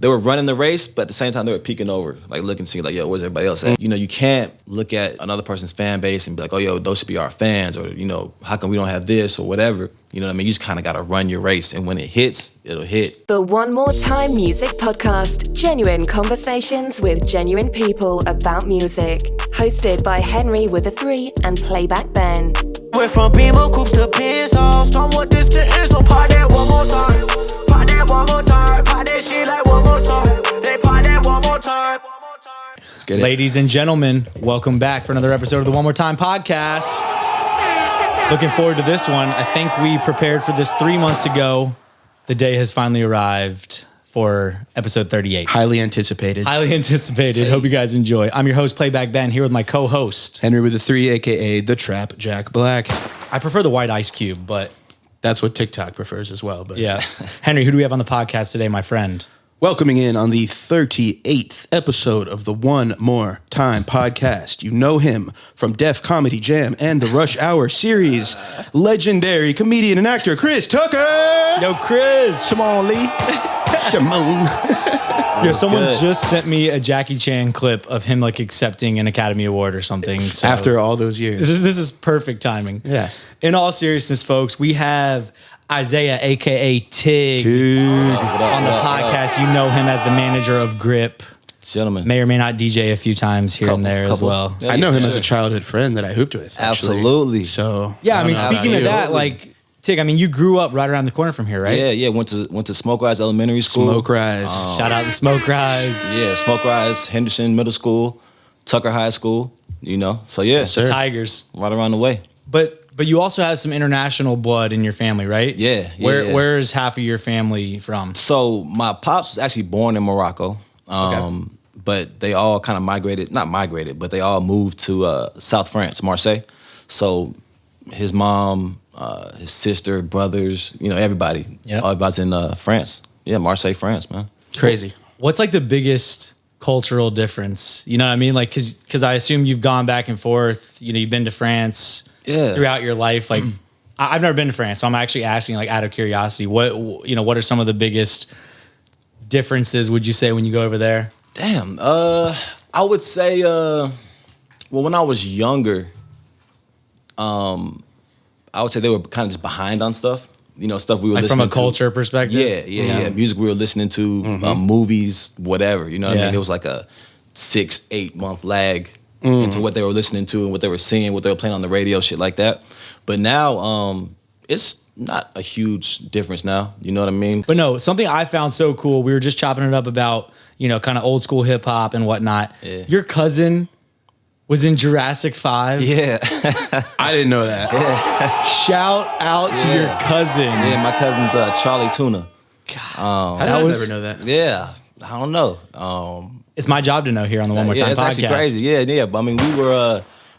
they were running the race, but at the same time they were peeking over, like looking to see like, yo, where's everybody else at? You know, you can't look at another person's fan base and be like, oh, yo, those should be our fans, or, you know, how come we don't have this or whatever? You know what I mean? You just kind of got to run your race, and when it hits, it'll hit. The One More Time Music Podcast. Genuine conversations with genuine people about music. Hosted by Henry with a 3 and Playback Ben. Went from Beamer Coops to Pencils. Don't want this to end, so part that one more time. Part that one more time. Part that shit like one more time. They part that one more time. Let's get it. Ladies and gentlemen, welcome back for another episode of the One More Time podcast. Looking forward to this one. I think we prepared for this 3 months ago. The day has finally arrived for episode 38. Highly anticipated. Highly anticipated. Hope you guys enjoy. I'm your host, Playback Ben, here with my co-host. Henry with a 3, a.k.a. The Trap Jack Black. I prefer the white ice cube, but... That's what TikTok prefers as well. But yeah. Henry, who do we have on the podcast today, my friend? Welcoming in on the 38th episode of the One More Time podcast. You know him from Def Comedy Jam and the Rush Hour series. Legendary comedian and actor Chris Tucker. Yo, Chris. Simone Lee. Simone. Yo, someone just sent me a Jackie Chan clip of him like accepting an Academy Award or something. So After all those years. This is perfect timing. Yeah. In all seriousness, folks, we have Isaiah, a.k.a. Tigg, on the podcast. You know him as the manager of Grip. Gentlemen. May or may not DJ a few times here and there as well. Yeah, I know him sure. as a childhood friend that I hooped with. Actually. Absolutely. So Yeah, I mean, don't know speaking about of you. that, like, Tigg, I mean, you grew up right around the corner from here, right? Yeah. Went to Smoke Rise Elementary School. Smoke Rise. Shout out to Smoke Rise. Yeah, Smoke Rise, Henderson Middle School, Tucker High School, you know. So yeah, Yes, sir. Tigers. right around the way. But you also have some international blood in your family, right? Yeah. Where is half of your family from? So my pops was actually born in Morocco, but they all kind of but they all moved to South France, Marseille. So his mom, his sister, brothers, you know, everybody, everybody's in France. Yeah, Marseille, France, man. Crazy. What's like the biggest cultural difference? You know what I mean? Like, cause I assume you've gone back and forth, you know, you've been to France throughout your life. Like I've never been to France, so I'm actually asking like out of curiosity, what are some of the biggest differences, would you say, when you go over there? Damn. I would say, well, when I was younger, I would say they were kind of just behind on stuff. You know, stuff we were Like listening to. from a culture perspective? Yeah. Music we were listening to, movies, whatever. You know what I mean? It was like a 6-8 month lag into what they were listening to and what they were seeing, what they were playing on the radio, shit like that. But now, it's not a huge difference now. You know what I mean? But no, something I found so cool, we were just chopping it up about, you know, kind of old school hip hop and whatnot. Yeah. Your cousin was in Jurassic 5. Yeah. I didn't know that. Shout out to your cousin. Yeah, my cousin's Charlie Tuna. How did I never know that? Yeah, I don't know. It's my job to know here on the One More Time it's podcast. actually crazy. Yeah. But I mean,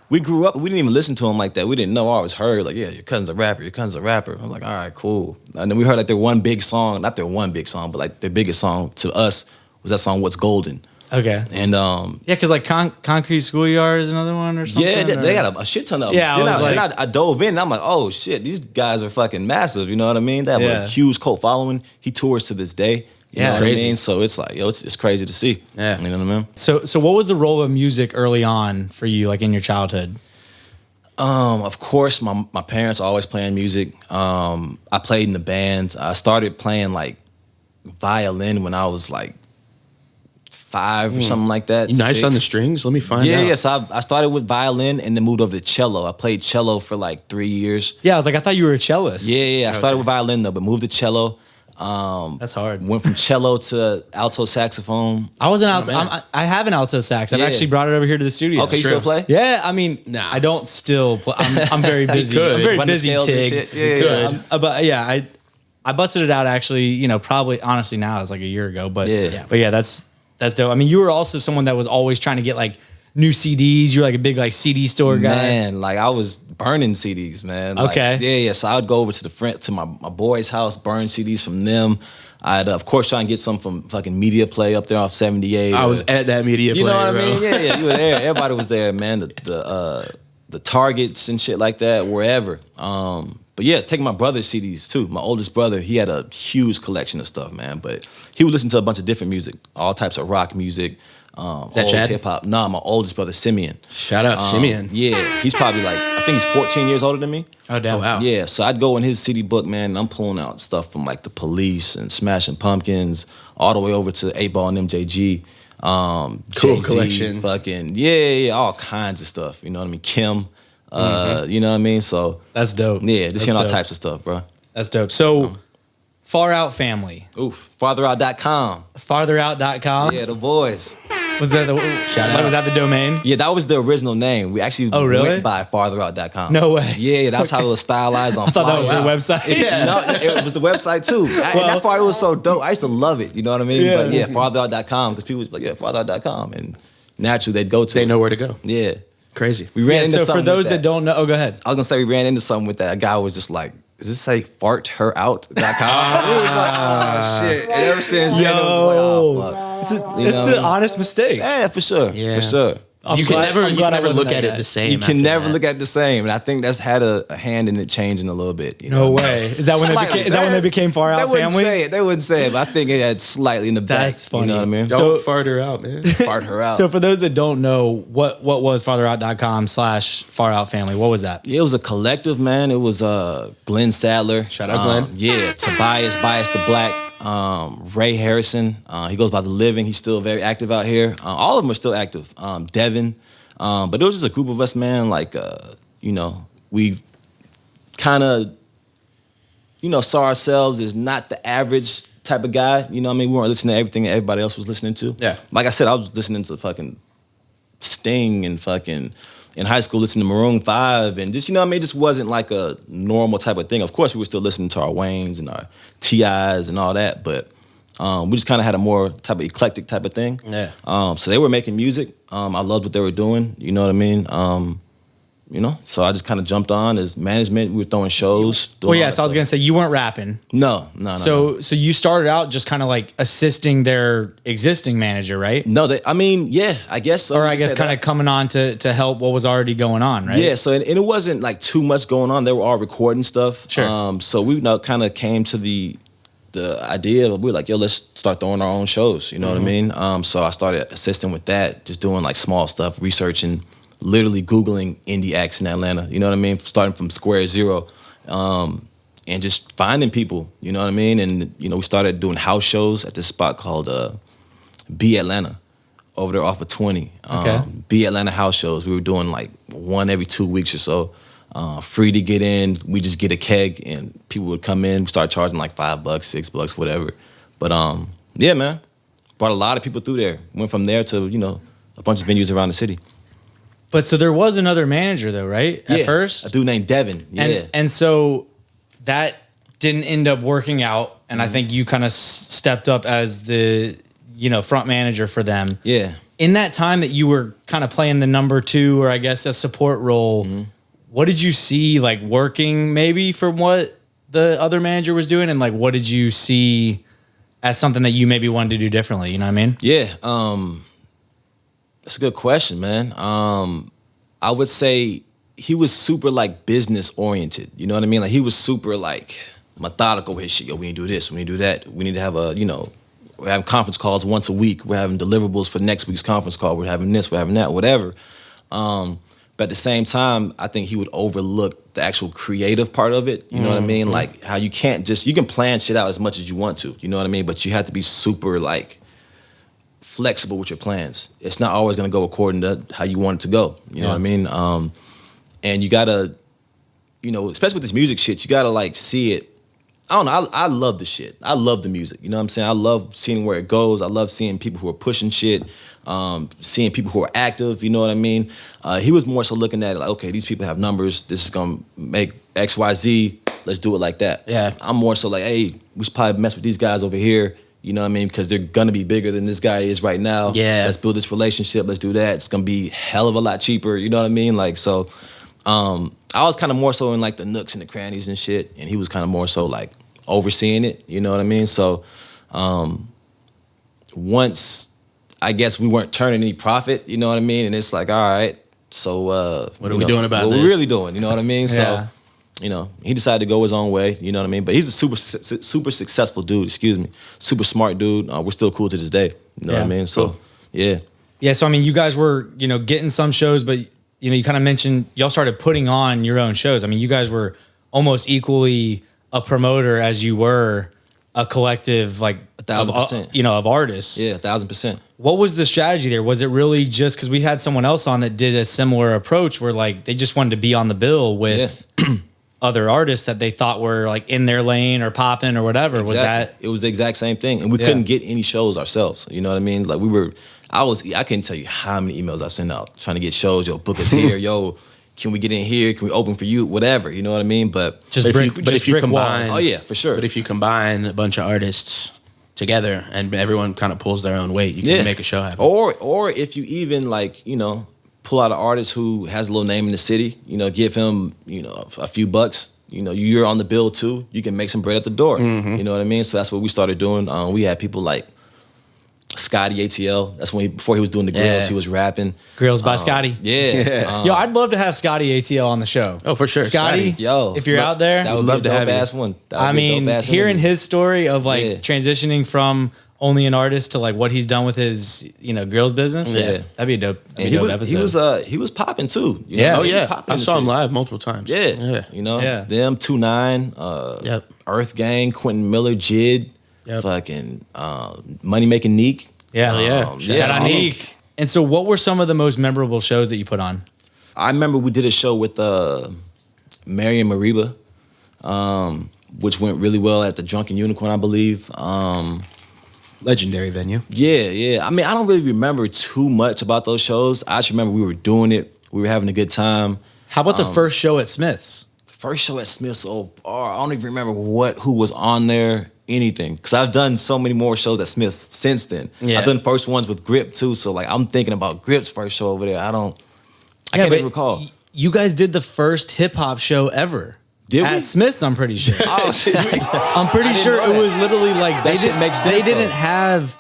we grew up. We didn't even listen to him like that. We didn't know. I always heard like, yeah, your cousin's a rapper. Your cousin's a rapper. I'm like, all right, cool. And then we heard like their one big song, not their one big song, but like their biggest song to us was that song "What's Golden." Okay. And yeah, because like Concrete Schoolyard is another one or something. yeah, they got a shit ton of them. Yeah, Then I dove in and I'm like, oh shit, these guys are fucking massive. You know what I mean? They have a huge cult following. He tours to this day. You know what I mean? So it's like, yo, it's crazy to see. Yeah. You know what I mean? So what was the role of music early on for you, like in your childhood? Of course, my parents always playing music. I played in the band. I started playing like violin when I was like 5 or something like that. You nice 6. on the strings? Let me find out. Yeah. So I started with violin and then moved over to cello. I played cello for like 3 years. Yeah, I was like, I thought you were a cellist. Yeah. I started with violin though, but moved to cello. That's hard. Went from cello to alto saxophone. I was an alto. I have an alto sax. I've Yeah. actually brought it over here to the studio. Okay, you still play? Yeah, I mean, I don't still play. I'm very busy. could. I'm very Run the busy, scales and Tig. shit. Yeah. But yeah, I busted it out actually, you know, probably honestly now it's like a year ago. But yeah, that's dope. I mean, you were also someone that was always trying to get like new CDs. You're like a big like CD store guy. Man, like I was burning CDs, man. Like, Okay. Yeah. So I'd go over to my boy's house, burn CDs from them. I'd of course try and get some from fucking Media Play up there off 78. I was at that Media Play. You know what I bro. mean? Yeah, you were there. Everybody was there, man. the Targets and shit like that, wherever. But yeah, taking my brother's CDs too. My oldest brother, he had a huge collection of stuff, man. But he would listen to a bunch of different music, all types of rock music, old hip hop. Nah, my oldest brother, Simeon. Shout out Simeon. Yeah, he's probably like, I think he's 14 years older than me. Oh, damn. Oh, wow. Yeah, so I'd go in his CD book, man, and I'm pulling out stuff from like the Police and Smashing Pumpkins, all the way over to 8Ball and MJG. Cool Jay-Z, collection. Fucking, yeah, all kinds of stuff. You know what I mean? Kim, you know what I mean? So That's dope. yeah, just That's hearing all dope. types of stuff, bro. That's dope. So, Far Out Family. Oof, fatherout.com. Fartherout.com. Yeah, the boys. Was that the out. Was that the domain? Yeah, that was the original name. We actually really? went by fatherout.com. No way. Yeah, that's how it was stylized on I thought that was flyers. the website. Yeah, no, it was the website too. And that's why it was so dope. I used to love it. You know what I mean? Yeah. But yeah, fatherout.com, because people was like, yeah, fatherout.com. And naturally they'd go to They it. know where to go. Yeah. Crazy. We ran Yeah, into so something for those with that don't know, go ahead. I was gonna say we ran into something with that. A guy was just like, does this say fartherout.com? It was like, oh shit. And ever since then, it was like, oh fuck. It's You know an what I mean? honest mistake. Yeah, for sure. Yeah. For sure. You can never look at it the You same. can never look at it the same, and I think that's had a hand in it changing a little bit. You No know? way. Is that when they Slightly. became? Is that when they became Far They Out wouldn't Family? say it. They wouldn't say it, but I think it had slightly in the back. That's funny. You know what I mean? Don't So- fart her out, man. Fart her out. So for those that don't know, what was fartherout.com/Far Out Family? What was that? Yeah, it was a collective, man. It was Glenn Sadler. Shout out Glenn. Yeah, Tobias the Black, Ray Harrison. He goes by The Living. He's still very active out here. All of them are still active. Devin. But there was just a group of us, man, like, you know, we kind of, you know, saw ourselves as not the average type of guy. You know what I mean? We weren't listening to everything that everybody else was listening to. Yeah. Like I said, I was listening to fucking Sting and fucking in high school listening to Maroon 5 and just, you know what I mean? It just wasn't like a normal type of thing. Of course, we were still listening to our Waynes and our T.I.s and all that, but we just kind of had a more type of eclectic type of thing. Yeah. So they were making music. I loved what they were doing. You know what I mean? You know, so I just kind of jumped on as management. We were throwing shows. Well, yeah. So I was gonna say you weren't rapping. No. So you started out just kind of like assisting their existing manager, right? No, I mean, yeah, I guess so. Or I guess kind of coming on to help what was already going on, right? Yeah, so and it wasn't like too much going on. They were all recording stuff. Sure. So we kind of came to the idea of, we were like, yo, let's start throwing our own shows. You know what I mean? So I started assisting with that, just doing like small stuff, researching, literally Googling indie acts in Atlanta. You know what I mean? Starting from square zero, and just finding people. You know what I mean? And you know, we started doing house shows at this spot called B Atlanta, over there off of 20. Okay. B Atlanta house shows. We were doing like one every 2 weeks or so. Free to get in. We just get a keg and people would come in. We start charging like $5, $6, whatever. But yeah, man, brought a lot of people through there. Went from there to, you know, a bunch of venues around the city. But so there was another manager though, right? At Yeah, first? a dude named Devin. Yeah. And so that didn't end up working out. And I think you kind of stepped up as the, you know, front manager for them. Yeah. In that time that you were kind of playing the number two, or I guess a support role, what did you see like working maybe from what the other manager was doing? And like, what did you see as something that you maybe wanted to do differently? You know what I mean? Yeah. That's a good question, man. I would say he was super like business oriented. You know what I mean? Like he was super like methodical with his shit. Yo, we need to do this. We need to do that. We need to have a, you know, we're having conference calls once a week. We're having deliverables for next week's conference call. We're having this, we're having that, whatever. But at the same time, I think he would overlook the actual creative part of it. You know what I mean? Like how you can't just, you can plan shit out as much as you want to. You know what I mean? But you have to be super like flexible with your plans. It's not always going to go according to how you want it to go. You know what I mean? And you got to, you know, especially with this music shit, you got to like see it. I don't know. I love the shit. I love the music. You know what I'm saying? I love seeing where it goes. I love seeing people who are pushing shit, seeing people who are active. You know what I mean? He was more so looking at it like, okay, these people have numbers. This is going to make X, Y, Z. Let's do it like that. Yeah. I'm more so like, hey, we should probably mess with these guys over here. You know what I mean? Because they're going to be bigger than this guy is right now. Yeah. Let's build this relationship. Let's do that. It's going to be hell of a lot cheaper. You know what I mean? Like, so I was kind of more so in like the nooks and the crannies and shit. And he was kind of more so like overseeing it. You know what I mean? So once I guess we weren't turning any profit, you know what I mean? And it's like, all right, So what are we doing about what this? we're really doing, you know what I mean? Yeah. So, he decided to go his own way, you know what I mean? But he's a super successful dude, super smart dude. We're still cool to this day, you know what I mean? So, cool. yeah. Yeah, so I mean, you guys were, getting some shows, but you kind of mentioned y'all started putting on your own shows. I mean, you guys were almost equally a promoter as you were a collective, like 1,000%. Of artists. Yeah, 1,000%. What was the strategy there? Was it really just because we had someone else on that did a similar approach where like they just wanted to be on the bill with other artists that they thought were like in their lane or popping or whatever? Exactly. Was that? It was the exact same thing, and we couldn't get any shows ourselves. You know what I mean? Like I couldn't tell you how many emails I've sent out trying to get shows. Yo, book us here. Yo, can we get in here? Can we open for you? Whatever. You know what I mean? But if you combine, oh yeah, for sure. But if you combine a bunch of artists together and everyone kind of pulls their own weight, you can make a show happen. Or if you even pull out an artist who has a little name in the city, give him, a few bucks, you're on the bill too. You can make some bread at the door. Mm-hmm. You know what I mean? So that's what we started doing. We had people like Scotty ATL. That's when before he was doing the grills, he was rapping. Grills by Scotty. Yeah. Yo, I'd love to have Scotty ATL on the show. Oh, for sure. Scotty, yo, if you're out there, that would love be a to have dope you. ass one. I mean, hearing his story of transitioning from only an artist to like what he's done with his, grills business. Yeah. That'd be a dope, episode. He was popping too. Yeah. Oh, yeah. Popping I in the saw him city. live multiple times. Yeah. Yeah. Them 2-9, Yep. Earth Gang, Quentin Miller, Jid, Yep. fucking Money Making Neek. Yeah. Shout out Neek. And so what were some of the most memorable shows that you put on? I remember we did a show with Marion Mariba, which went really well at the Drunken Unicorn, I believe. Legendary venue. Yeah. I mean, I don't really remember too much about those shows. I just remember we were doing it. We were having a good time. How about the first show at Smith's? First show at Smith's Old Bar. I don't even remember who was on there, anything. Because I've done so many more shows at Smith's since then. Yeah. I've done first ones with Grip too. So like I'm thinking about Grip's first show over there. I can't even recall. You guys did the first hip hop show ever. Did at we? Smith's, I'm pretty sure. Oh, shit. I'm pretty sure it was literally like That shit makes sense, They didn't have.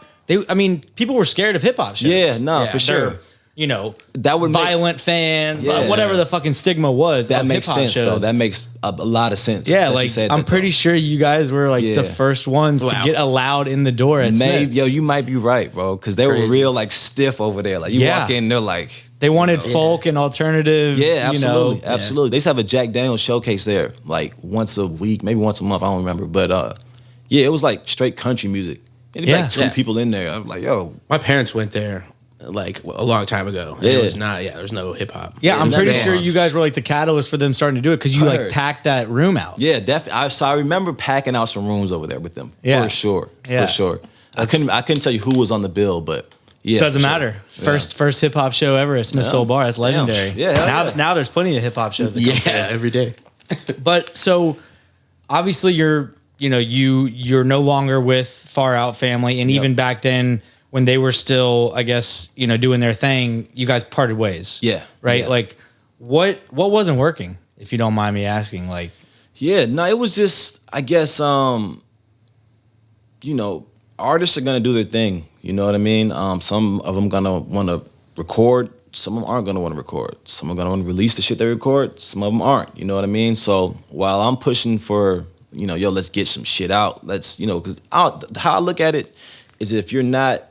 I mean, people were scared of hip hop shows. Yeah, no, for sure. They're, That would make- violent fans, Yeah. whatever the fucking stigma was. That of makes hip-hop sense shows. though. That makes a lot of sense. Yeah, that you like said I'm that, pretty though. sure you guys were like the first ones to get allowed in the door at Maybe, Smith's. yo, you might be right, bro, because they were real like stiff over there. Like you walk in, they're like, they wanted folk and alternative. yeah, absolutely, You know. absolutely. They used to have a Jack Daniels showcase there, like once a week, maybe once a month. I don't remember, but yeah, it was like straight country music. And it'd be like two people in there. I'm like, yo, My parents went there like a long time ago. And it was not, there's no hip hop. Yeah, I'm pretty sure bands. you guys were like the catalyst for them starting to do it because you like Heard. packed that room out. yeah, definitely. So I remember packing out some rooms over there with them. Yeah. For sure, Yeah. for sure. I couldn't tell you who was on the bill, but yeah, Doesn't for sure. matter. Yeah. First hip hop show ever at Smith's Old Bar. That's legendary. Yeah, hell yeah. Now there's plenty of hip hop shows. That come through. every day. But so obviously you're no longer with Far Out Family, and even back then when they were still, I guess, doing their thing, you guys parted ways. Yeah. Right? Yeah. Like what wasn't working, if you don't mind me asking? Like Yeah, no, it was just, I guess, artists are gonna do their thing. You know what I mean? Some of them gonna want to record. Some of them aren't gonna want to record. Some are gonna want to release the shit they record. Some of them aren't. You know what I mean? So while I'm pushing for, let's get some shit out. Let's, because how I look at it is if you're not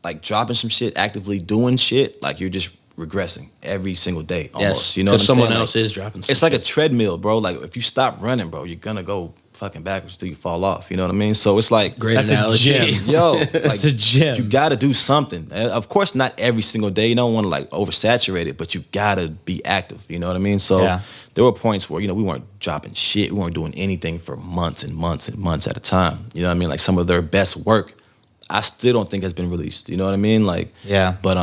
like dropping some shit, actively doing shit, like you're just regressing every single day almost. Yes, You know what I'm saying? someone Like, else is dropping some it's like a shit. treadmill, bro. Like if you stop running, bro, you're gonna go fucking backwards till you fall off. You know what I mean? So it's like Great That's a analogy. gym. yo, like It's a gym. You gotta do something. Of course, not every single day. You don't want to like oversaturate it, but you gotta be active. You know what I mean? So there were points where we weren't dropping shit. We weren't doing anything for months and months and months at a time. You know what I mean? Like some of their best work, I still don't think has been released. You know what I mean? Like but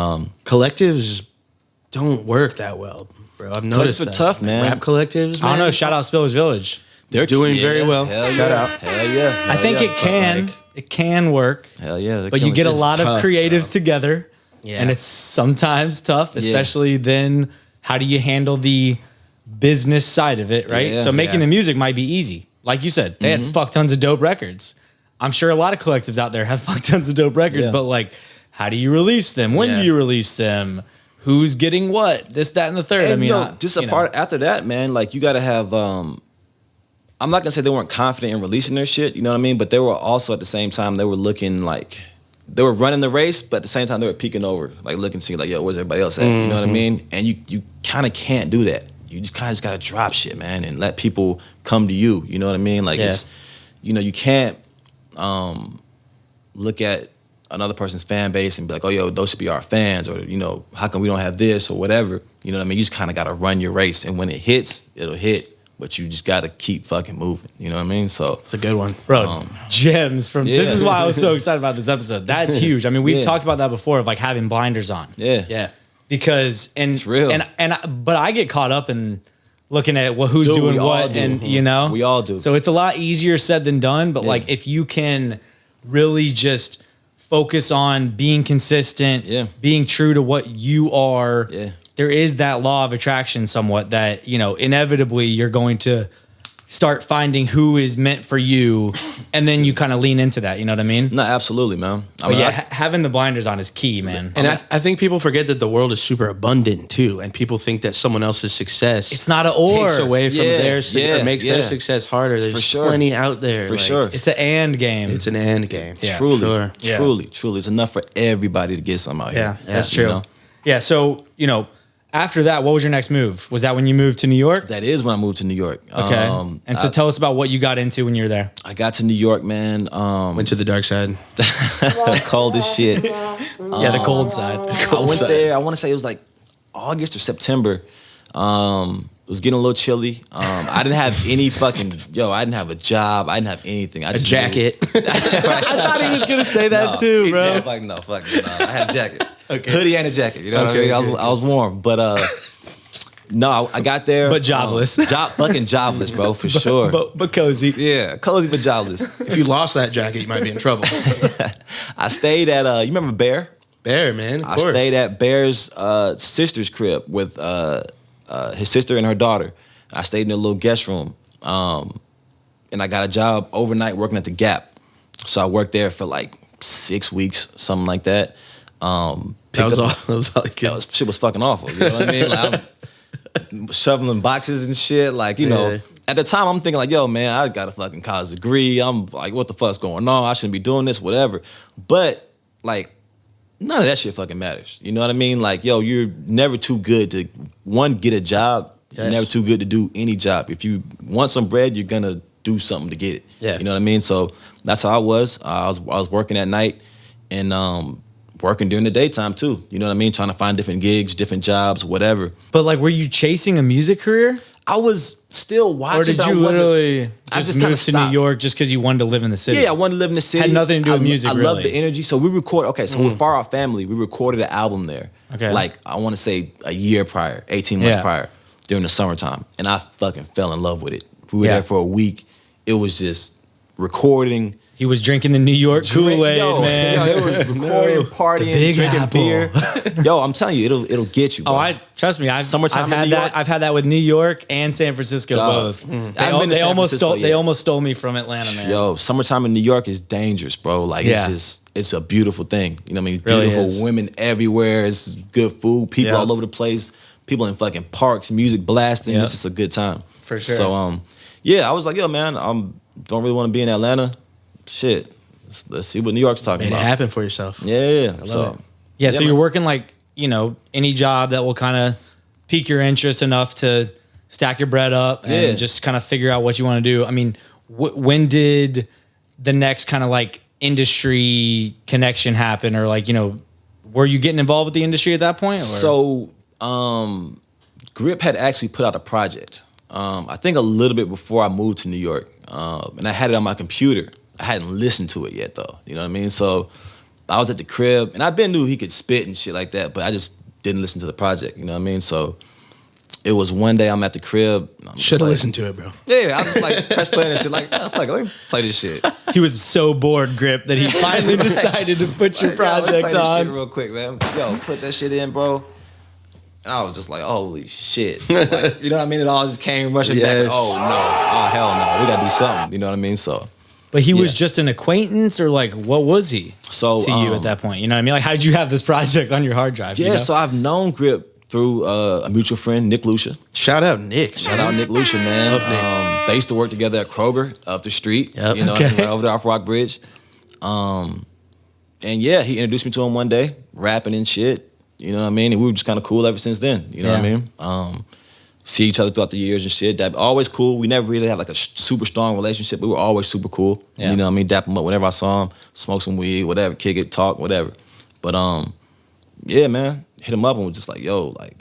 Collectives don't work that well, bro. I've noticed Collectives are that. tough, man. Rap collectives, man. I don't know. Shout out Spillers Village. they're doing very well. Hell Shout yeah. out. Hell yeah. I think it can work, Hell yeah. they're but you killing get a shit. lot tough, of creatives together, Yeah. and it's sometimes tough, especially then. How do you handle the business side of it, right? Yeah. So making Yeah. the music might be easy. Like you said, they had fuck tons of dope records. I'm sure a lot of collectives out there have fuck tons of dope records, Yeah. but like, how do you release them? When Yeah. do you release them? who's getting what, this, that, and the third. And, I mean, part after that, man. Like you got to have. I'm not gonna say they weren't confident in releasing their shit. You know what I mean? But they were also at the same time they were looking like they were running the race, but at the same time they were peeking over, like looking to see like, yo, where's everybody else at? You know what I mean? And you kind of can't do that. You just kind of gotta drop shit, man, and let people come to you. You know what I mean? Like it's, you can't look at another person's fan base and be like, oh, yo, those should be our fans, or how come we don't have this or whatever. You know what I mean? You just kind of gotta run your race, and when it hits, it'll hit. But you just got to keep fucking moving. You know what I mean? So it's a good one. Bro, gems from... This is why I was so excited about this episode. That's huge. I mean, we've talked about that before of like having blinders on. Yeah. Because... And it's real. But I get caught up in looking at who's doing what and, We all do. So it's a lot easier said than done. But like if you can really just focus on being consistent, being true to what you are... There is that law of attraction somewhat that, inevitably you're going to start finding who is meant for you, and then you kind of lean into that, you know what I mean? No, absolutely, man. Having the blinders on is key, man. And I think people forget that the world is super abundant too, and people think that someone else's success it's not an or takes away from theirs, or makes their success harder. There's plenty out there. For sure. It's an and game. It's an and game. Yeah, truly. It's enough for everybody to get something out here. Yeah, that's true. Yeah, so, after that, what was your next move? Was that when you moved to New York? That is when I moved to New York. Okay. So tell us about what you got into when you were there. I got to New York, man. Went to the dark side. Cold as shit. The cold side. I went there, I want to say it was like August or September. It was getting a little chilly. I didn't have any I didn't have a job. I didn't have anything. I just jacket. I thought he was going to say that too, bro. No. I had a jacket. Okay. Hoodie and a jacket. You know what I mean? I was warm. But no, I got there. But jobless. Fucking jobless, bro, for sure. But cozy. Yeah, cozy but jobless. If you lost that jacket, you might be in trouble. I stayed at, you remember Bear? Bear, man, of course. I stayed at Bear's sister's crib with his sister and her daughter. I stayed in a little guest room. And I got a job overnight working at the Gap. So I worked there for like 6 weeks, something like that. That was all you could. Shit was fucking awful. You know what I mean? Like, I'm shoveling boxes and shit. Like, at the time I'm thinking like, yo, man, I got a fucking college degree. I'm like, what the fuck's going on? I shouldn't be doing this, whatever. But like, none of that shit fucking matters. You know what I mean? Like, yo, you're never too good to, one, get a job. Yes. You're never too good to do any job. If you want some bread, you're gonna do something to get it. Yeah. You know what I mean? So that's how I was. I was working at night and working during the daytime too. You know what I mean? Trying to find different gigs, different jobs, whatever. But like, were you chasing a music career? I was still watching. Or did you literally just move to New York just because you wanted to live in the city? Yeah, I wanted to live in the city. Had nothing to do with music, I love the energy. So we recorded, with Far Out Family, we recorded an album there. Okay. Like, I want to say a year prior, 18 months prior, during the summertime. And I fucking fell in love with it. We were there for a week. It was just recording. He was drinking the New York Kool-Aid, man. It was recording, partying, drinking beer. Yo, I'm telling you, it'll get you, bro. Trust me. I've Summertime had in New York. I've had that with New York and San Francisco both. They almost stole me from Atlanta, man. Yo, summertime in New York is dangerous, bro. Like it's a beautiful thing. You know what I mean? Really beautiful women everywhere. It's good food. People all over the place. People in fucking parks, music blasting. It's just a good time. For sure. So I was like, yo, man, don't really want to be in Atlanta. Shit, let's see what New York's talking about. Made it happen for yourself. Yeah. So you're working like, any job that will kind of pique your interest enough to stack your bread up and just kind of figure out what you want to do. I mean, when did the next kind of like industry connection happen, or like, were you getting involved with the industry at that point? Or? So, Grip had actually put out a project. I think a little bit before I moved to New York, and I had it on my computer. I hadn't listened to it yet, though. You know what I mean? So I was at the crib, and I knew he could spit and shit like that, but I just didn't listen to the project. You know what I mean? So it was one day I'm at the crib. Should have listened to it, bro. Yeah, I was just like press play and shit. Like, fuck, let me play this shit. He was so bored, Grip, that he finally decided to put your project let me play on. This shit real quick, man. Yo, put that shit in, bro. And I was just like, holy shit. Like, you know what I mean? It all just came rushing back. Oh, no. Oh, hell no. We got to do something. You know what I mean? So But he was just an acquaintance, or like, what was he so to you at that point? You know what I mean? Like, how did you have this project on your hard drive? Yeah, you know? so I've known Grip through a mutual friend, Nick Lucia. Shout out Nick. Shout out Nick Lucia, man. Love Nick. They used to work together at Kroger up the street. Yep. You know, right over there off Rock Bridge. And yeah, he introduced me to him one day, rapping and shit. You know what I mean? And we were just kind of cool ever since then. You know what I mean? See each other throughout the years and shit. That always cool. We never really had like a super strong relationship. We were always super cool. Yeah. You know what I mean? Dap him up whenever I saw him, smoke some weed, whatever, kick it, talk, whatever. But yeah, man, hit him up and was just like, yo, like,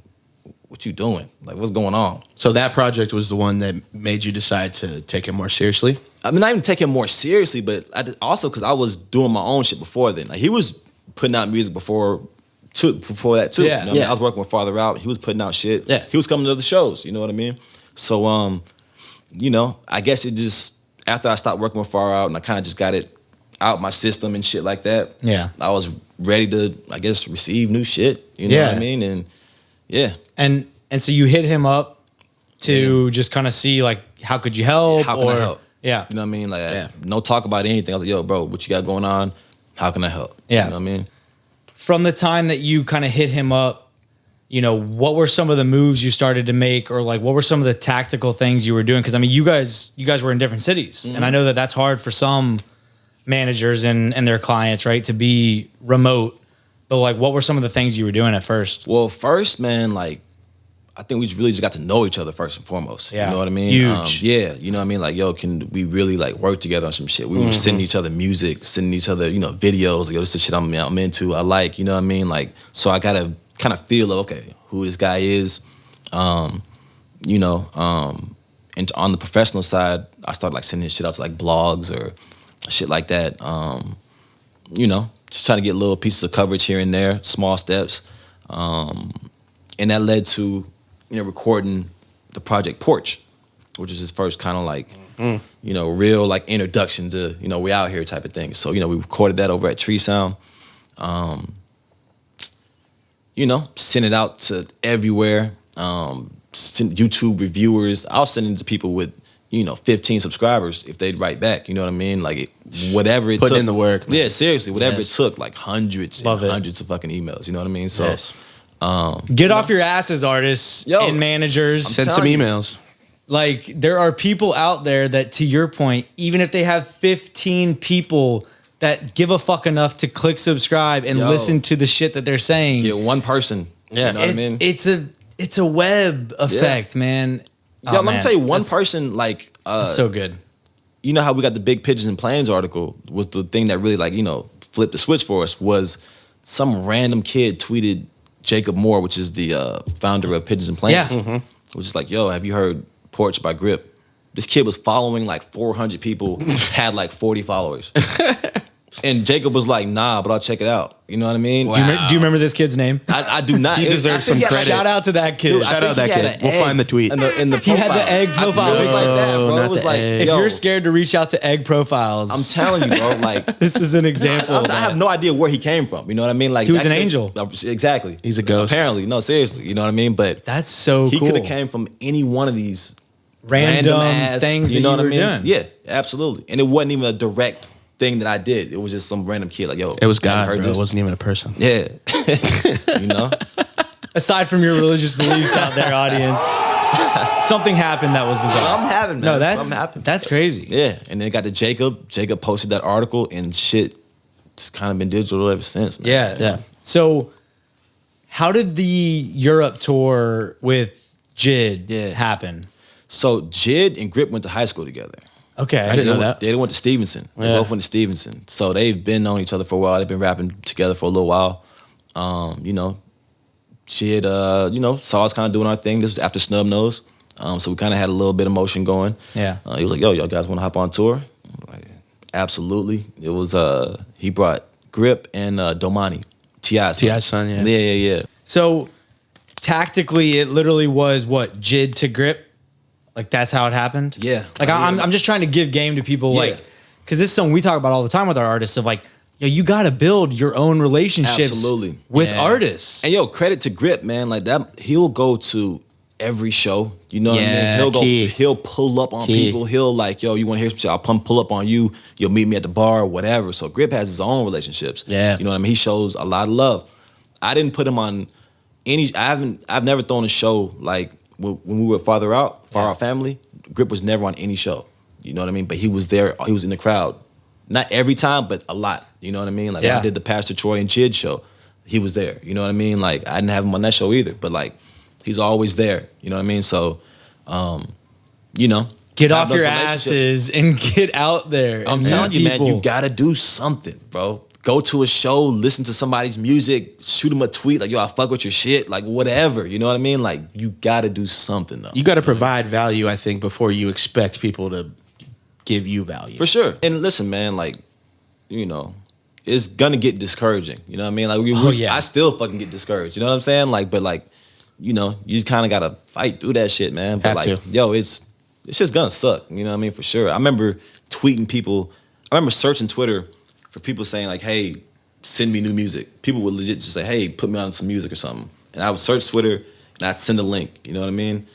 what you doing? Like, what's going on? So that project was the one that made you decide to take it more seriously? I mean, not even take him more seriously, but also because I was doing my own shit before then. Like, he was putting out music before that too. Yeah. You know what I mean? I was working with Farther Out. He was putting out shit. Yeah. He was coming to the shows. You know what I mean? So, you know, I guess it just, after I stopped working with Far Out and I kind of just got it out my system and shit like that. Yeah. I was ready to, I guess, receive new shit. You know what I mean? And yeah. And so you hit him up to just kind of see, like, how could you help? How can I help? Yeah. You know what I mean? Like, no talk about anything. I was like, yo, bro, what you got going on? How can I help? Yeah. You know what I mean? From the time that you kind of hit him up, you know, what were some of the moves you started to make, or like, what were some of the tactical things you were doing? Because I mean, you guys were in different cities, and I know that that's hard for some managers and their clients, right, to be remote. But like, what were some of the things you were doing at first? Well, first, man, like, I think we really just got to know each other first and foremost. Yeah. You know what I mean? Huge. Yeah. You know what I mean? Like, yo, can we really like work together on some shit? We were sending each other music, sending each other, you know, videos. Like, yo, this is the shit I'm into. I like, you know what I mean? Like, so I gotta kind of feel of, okay, who this guy is. You know, and on the professional side, I started like sending shit out to like blogs or shit like that. You know, just trying to get little pieces of coverage here and there, small steps. And that led to, you know, recording the project Porch, which is his first kind of like, you know, real like introduction to, you know, we out here type of thing. So, you know, we recorded that over at Tree Sound. You know, sent it out to everywhere. Sent YouTube reviewers. I was sending it to people with, you know, 15 subscribers if they'd write back. You know what I mean? Like, whatever it took. Put in the work. Man. Yeah, seriously, whatever it took, like hundreds and hundreds of fucking emails. You know what I mean? So, Get off your asses, artists and managers. Send some emails. Like, there are people out there that, to your point, even if they have 15 people that give a fuck enough to click subscribe and listen to the shit that they're saying. Get one person. Yeah. You know what I mean? It's a web effect, man. Yo, let me tell you, one person, like... that's so good. You know how we got the Big Pigeons and Planes article was the thing that really, like, you know, flipped the switch for us, was some random kid tweeted Jacob Moore, which is the founder of Pigeons and Planes. Yeah. Was just like, yo, have you heard Porch by Grip? This kid was following like 400 people, had like 40 followers. And Jacob was like, nah, but I'll check it out. You know what I mean? Wow. Do you remember this kid's name? I do not. He deserves some credit. Shout out to that kid. Dude, Shout out that kid. We'll find the tweet. In the He had profile. the egg profile. It was like that, bro. not It was the like, egg. If yo, you're scared to reach out to egg profiles, I'm telling you, bro, like... this is an example. I have no idea where he came from. You know what I mean? Like, He was that an kid- angel. Exactly. He's a ghost. Apparently. No, seriously. You know what I mean? But That's so he cool. could have came from any one of these Random ass things you that know you what I were mean? doing. Yeah, absolutely. And it wasn't even a direct thing that I did. It was just some random kid like, yo, It was have you God, heard bro. It this? wasn't even a person. Yeah. You know? Aside from your religious beliefs out there, audience, something happened that was bizarre. Something happened, man. No, Something happened. that's crazy. Yeah. And then it got to Jacob. Jacob posted that article and shit. It's kind of been digital ever since, man. Yeah. Yeah. So, how did the Europe tour with Jid happen? So Jid and Grip went to high school together. Okay. I didn't know that. They went to Stevenson. They both went to Stevenson. So they've been knowing each other for a while. They've been rapping together for a little while. You know, Jid, you know, saw us kind of doing our thing. This was after Snub Nose. So we kind of had a little bit of motion going. Yeah. He was like, yo, y'all guys want to hop on tour? I'm like, absolutely. It was, he brought Grip and Domani. T.I.'s son. T.I.'s son, yeah. Yeah. So, tactically, it literally was what, Jid to Grip? Like, that's how it happened? Yeah. Like, I'm just trying to give game to people, like, because this is something we talk about all the time with our artists of like, yo, you got to build your own relationships Absolutely. with artists. And yo, credit to Grip, man. Like that, he'll go to every show. You know what I Yeah, mean? He'll pull up on people. He'll like, yo, you want to hear some shit? I'll pull up on you. You'll meet me at the bar or whatever. So Grip has his own relationships. Yeah. You know what I mean? He shows a lot of love. I didn't put him on any. I've never thrown a show like when we were Far Out Family. Grip was never on any show. You know what I mean? But he was there. He was in the crowd. Not every time, but a lot. You know what I mean? Like when I did the Pastor Troy and Chid show, he was there. You know what I mean? Like I didn't have him on that show either, but like he's always there. You know what I mean? So, you know, get off your asses and get out there. I'm telling you, man, you gotta do something, bro. Go to a show, listen to somebody's music, shoot them a tweet like, yo, I fuck with your shit, like whatever. You know what I mean? Like you gotta do something though. You gotta provide value, I think, before you expect people to give you value. For sure. And listen, man, like, you know, it's gonna get discouraging. You know what I mean? Like I still fucking get discouraged. You know what I'm saying? Like, but like, you know, you kind of gotta fight through that shit, man. But yo, it's just gonna suck. You know what I mean? For sure. I remember tweeting people. I remember searching Twitter for people saying like, hey, send me new music. People would legit just say, hey, put me on some music or something. And I would search Twitter and I'd send a link. You know what I mean?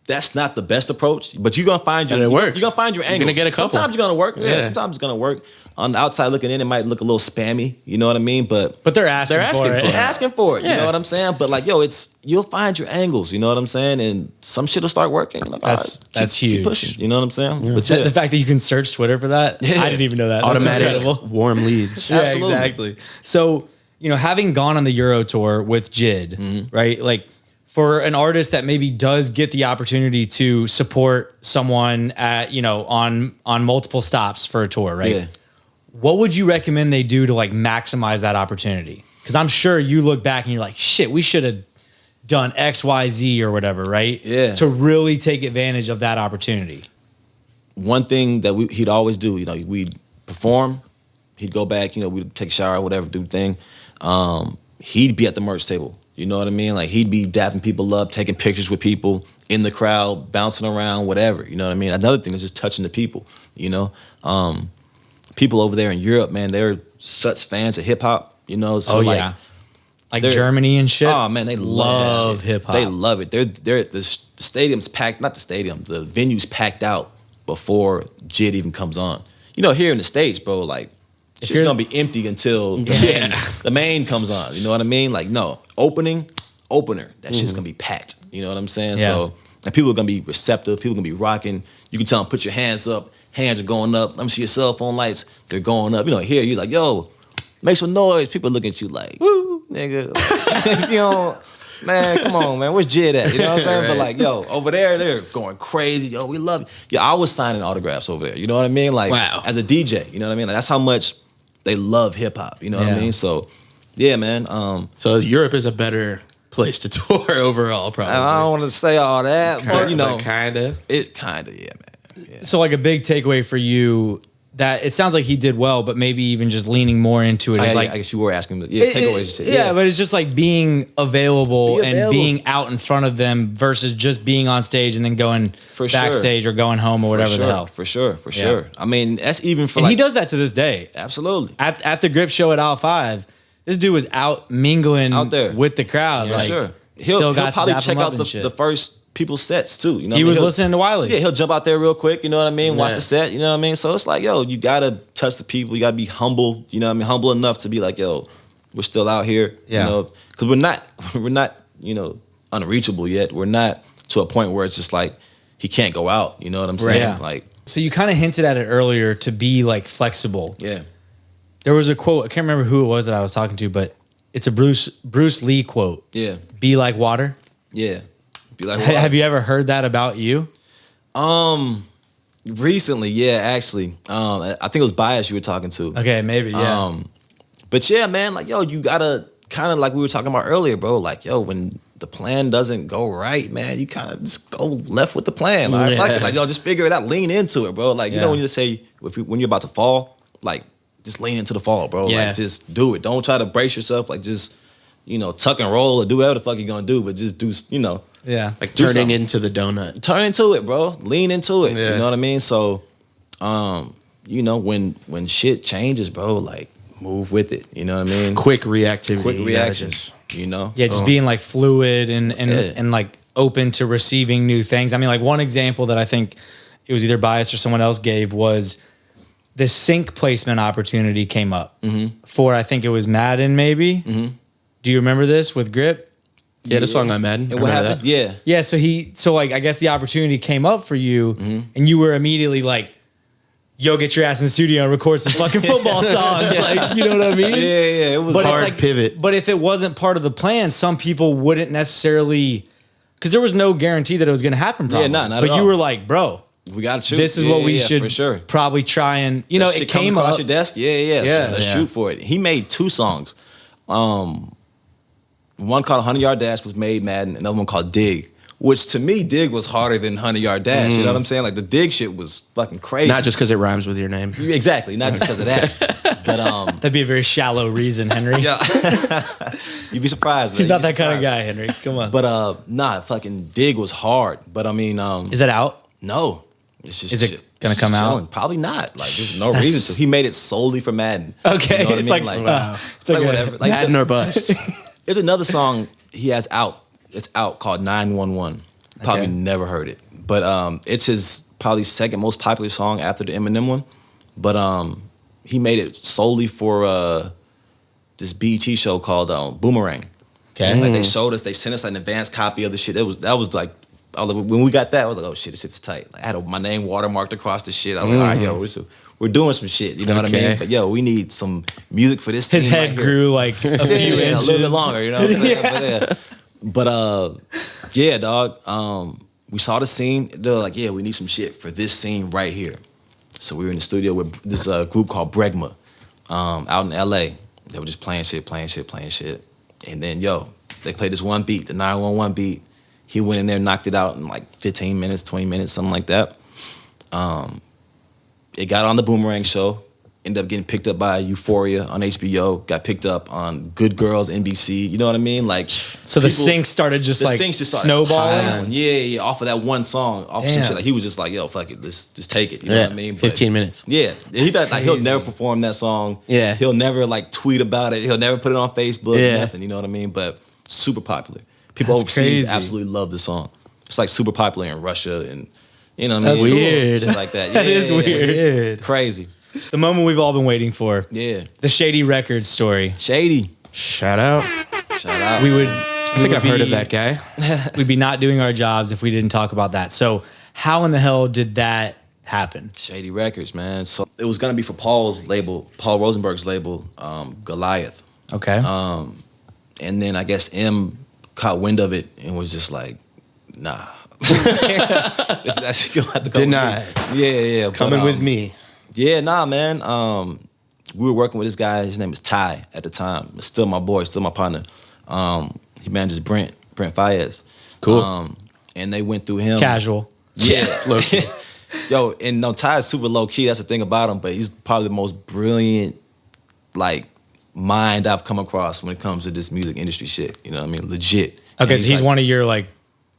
That's not the best approach, but you're gonna find your. And it works. You're gonna find your angles. You're gonna get a couple. Sometimes you're gonna work. Yeah. Sometimes it's gonna work. On the outside looking in, it might look a little spammy. You know what I mean? But they're asking for it. They're asking for it. Yeah. You know what I'm saying? But like, yo, you'll find your angles. You know what I'm saying? And some shit will start working. Like, that's huge. Keep pushing. You know what I'm saying? Yeah. But the fact that you can search Twitter for that, I didn't even know that. Automatic warm leads. Yeah, exactly. So, you know, having gone on the Euro tour with Jid, right? Like, for an artist that maybe does get the opportunity to support someone at, you know, on multiple stops for a tour, right? Yeah. What would you recommend they do to like maximize that opportunity? Because I'm sure you look back and you're like, shit, we should have done X, Y, Z or whatever, right? Yeah. To really take advantage of that opportunity. One thing that he'd always do, you know, we'd perform, he'd go back, you know, we'd take a shower, whatever, do the thing. He'd be at the merch table. You know what I mean? Like he'd be dapping people up, taking pictures with people in the crowd, bouncing around, whatever. You know what I mean? Another thing is just touching the people, you know? People over there in Europe, man, they're such fans of hip hop, you know? So like Germany and shit. Oh man, they love hip hop. They love it. They're the stadium's packed, not the stadium, the venue's packed out before Jid even comes on. You know, here in the States, bro, like it's just gonna be empty until the main comes on. You know what I mean? Like, no, opener, that shit's gonna be packed. You know what I'm saying? Yeah. So, and people are gonna be receptive. People are gonna be rocking. You can tell them, put your hands up. Hands are going up. Let me see your cell phone lights. They're going up. You know, here you're like, yo, make some noise. People look at you like, woo, nigga. If you don't, man, come on, man. Where's Jid at? You know what I'm saying? Right. But like, yo, over there, they're going crazy. Yo, we love you. Yeah, I was signing autographs over there. You know what I mean? Like, wow. As a DJ, you know what I mean? Like, that's how much they love hip hop. You know what I mean? So, yeah, man. So Europe is a better place to tour overall, probably. I don't want to say all that, but you know, kind of. It kind of, yeah, man. Yeah. So like a big takeaway for you that it sounds like he did well, but maybe even just leaning more into it. I guess you were asking, takeaways. Yeah, but it's just like being available and being out in front of them versus just being on stage and then going backstage or going home or whatever the hell. For sure. I mean, that's even for and he does that to this day. Absolutely. At the Grip show at Aisle 5, this dude was out mingling out there with the crowd. Yeah, like, sure. He'll probably check out the first people's sets too. You know, he was listening to Wiley. Yeah, he'll jump out there real quick. You know what I mean? Watch the set. You know what I mean? So it's like, yo, you gotta touch the people. You gotta be humble. You know what I mean? Humble enough to be like, yo, we're still out here. Yeah. You know, because we're not, you know, unreachable yet. We're not to a point where it's just like he can't go out. You know what I'm saying? Yeah. Like, so you kind of hinted at it earlier to be like flexible. Yeah. There was a quote. I can't remember who it was that I was talking to, but it's a Bruce Lee quote. Yeah. Be like water. Yeah. Like, have you ever heard that about you? Recently, yeah, actually. I think it was Bias you were talking to. Okay, maybe, yeah. But yeah, man, like, yo, you gotta kind of like we were talking about earlier, bro. Like, yo, when the plan doesn't go right, man, you kind of just go left with the plan. Like, yo, just figure it out. Lean into it, bro. Like, you know when you just say when you're about to fall, like, just lean into the fall, bro. Yeah. Like, just do it. Don't try to brace yourself. Like, just, you know, tuck and roll or do whatever the fuck you're gonna do, but just do, you know. Yeah. Like turning into the donut. Turn into it, bro. Lean into it. Yeah. You know what I mean? So, you know, when shit changes, bro, like move with it. You know what I mean? Quick reactivity. Quick reaction. you know? Yeah, just being like fluid and like open to receiving new things. I mean, like one example that I think it was either Bias or someone else gave was the sync placement opportunity came up for, I think it was Madden maybe. Do you remember this with Grip? Yeah, the song on Madden. And what happened? That. Yeah, so like I guess the opportunity came up for you and you were immediately like, yo, get your ass in the studio and record some fucking football songs. Like, you know what I mean? Yeah, it was hard pivot. But if it wasn't part of the plan, some people wouldn't necessarily, because there was no guarantee that it was going to happen. Probably. Yeah, not but at all. you were like, bro, we got to shoot. This is what we should for sure. probably try and, you know, it came across up. your desk. Yeah. Let's shoot for it. He made 2 songs. One called 100-Yard Dash was made Madden. Another one called Dig. Which to me, Dig was harder than 100-Yard Dash. You know what I'm saying? Like the Dig shit was fucking crazy. Not just because it rhymes with your name. Exactly. Not just because of that. But That'd be a very shallow reason, Henry. yeah. You'd be surprised, man. He's not that kind of guy, Henry. Come on. But fucking Dig was hard. But I mean, is that out? no. It's just Is it gonna come out? chilling. Probably not. Like there's no reason to. He made it solely for Madden. Okay. You know what It's I mean? like, wow. it's like whatever. Like Madden or bust. there's another song he has out. It's out called 911. Probably Okay. never heard it. But it's his probably second most popular song after the Eminem one. But he made it solely for this BET show called Boomerang. okay. Like they showed us, they sent us an advanced copy of the shit. That was like, when we got that, I was like, oh shit, this shit's tight. Like, I had my name watermarked across the shit. I was like, all right, yo, we're doing some shit. You know what I Okay. mean? But yo, we need some music for this. His team head right here. grew like a few Yeah, inches. a little bit longer, you know what I'm saying? But yeah, dog. We saw the scene. They're like, yeah, we need some shit for this scene right here. So we were in the studio with this group called Bregma out in LA. They were just playing shit. And then, yo, they played this one beat, the 911 beat. He went in there, knocked it out in like 15 minutes, 20 minutes, something like that. It got on the Boomerang show. Ended up getting picked up by Euphoria on HBO. Got picked up on Good Girls NBC. You know what I mean? Like, So the sync started just like snowballing. piling. Yeah, off of that one song, off of some shit. Like he was just like, yo, fuck it, let's just take it. You know what I mean? But 15 minutes. yeah, he thought like he'll crazy. never perform that song. Yeah. He'll never like tweet about it. He'll never put it on Facebook. Yeah. Nothing. You know what I mean? But super popular. People That's overseas crazy. absolutely love the song. It's like super popular in Russia and you know what I That's mean? weird. Shit like that. That is weird. Weird. Crazy. The moment we've all been waiting for. Yeah. The Shady Records story. Shady. Shout out. Shout out. We would. I think I've heard of that guy. We'd be not doing our jobs if we didn't talk about that. So how in the hell did that happen? Shady Records, man. So it was gonna be for Paul's label, Paul Rosenberg's label, Goliath. Okay. And then I guess M caught wind of it and was just like, nah. This is actually gonna have to come Deny. with me. Yeah. Coming with me. Yeah, nah, man. We were working with this guy. His name was Ty at the time. Still my boy, still my partner. He manages Brent Faiyaz. Cool. And they went through him. Casual. Yeah. Low key. Yo, and no, Ty is super low key. That's the thing about him. But he's probably the most brilliant, like, mind I've come across when it comes to this music industry shit. You know what I mean? Legit. Okay, And so he's like, one of your like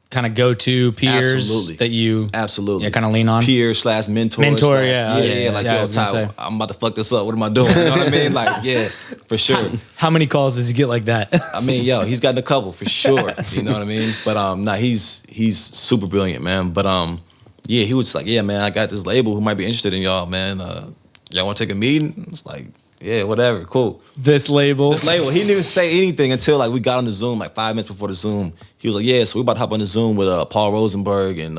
kind of go-to peers Absolutely. that you absolutely kind of lean on. peer / mentor. Mentor, yeah. yeah. Like, Yeah, I yo, was gonna Ty, say. I'm about to fuck this up. What am I doing? You know what I mean? Like, yeah, for sure. How many calls does he get like that? I mean, yo, he's gotten a couple for sure. You know what I mean? But nah, he's super brilliant, man. But yeah, he was just like, yeah, man, I got this label who might be interested in y'all, man. Y'all want to take a meeting? It's like, yeah, whatever, cool. This label. He didn't even say anything until like we got on the Zoom, like 5 minutes before the Zoom. He was like, yeah, so we about to hop on the Zoom with Paul Rosenberg and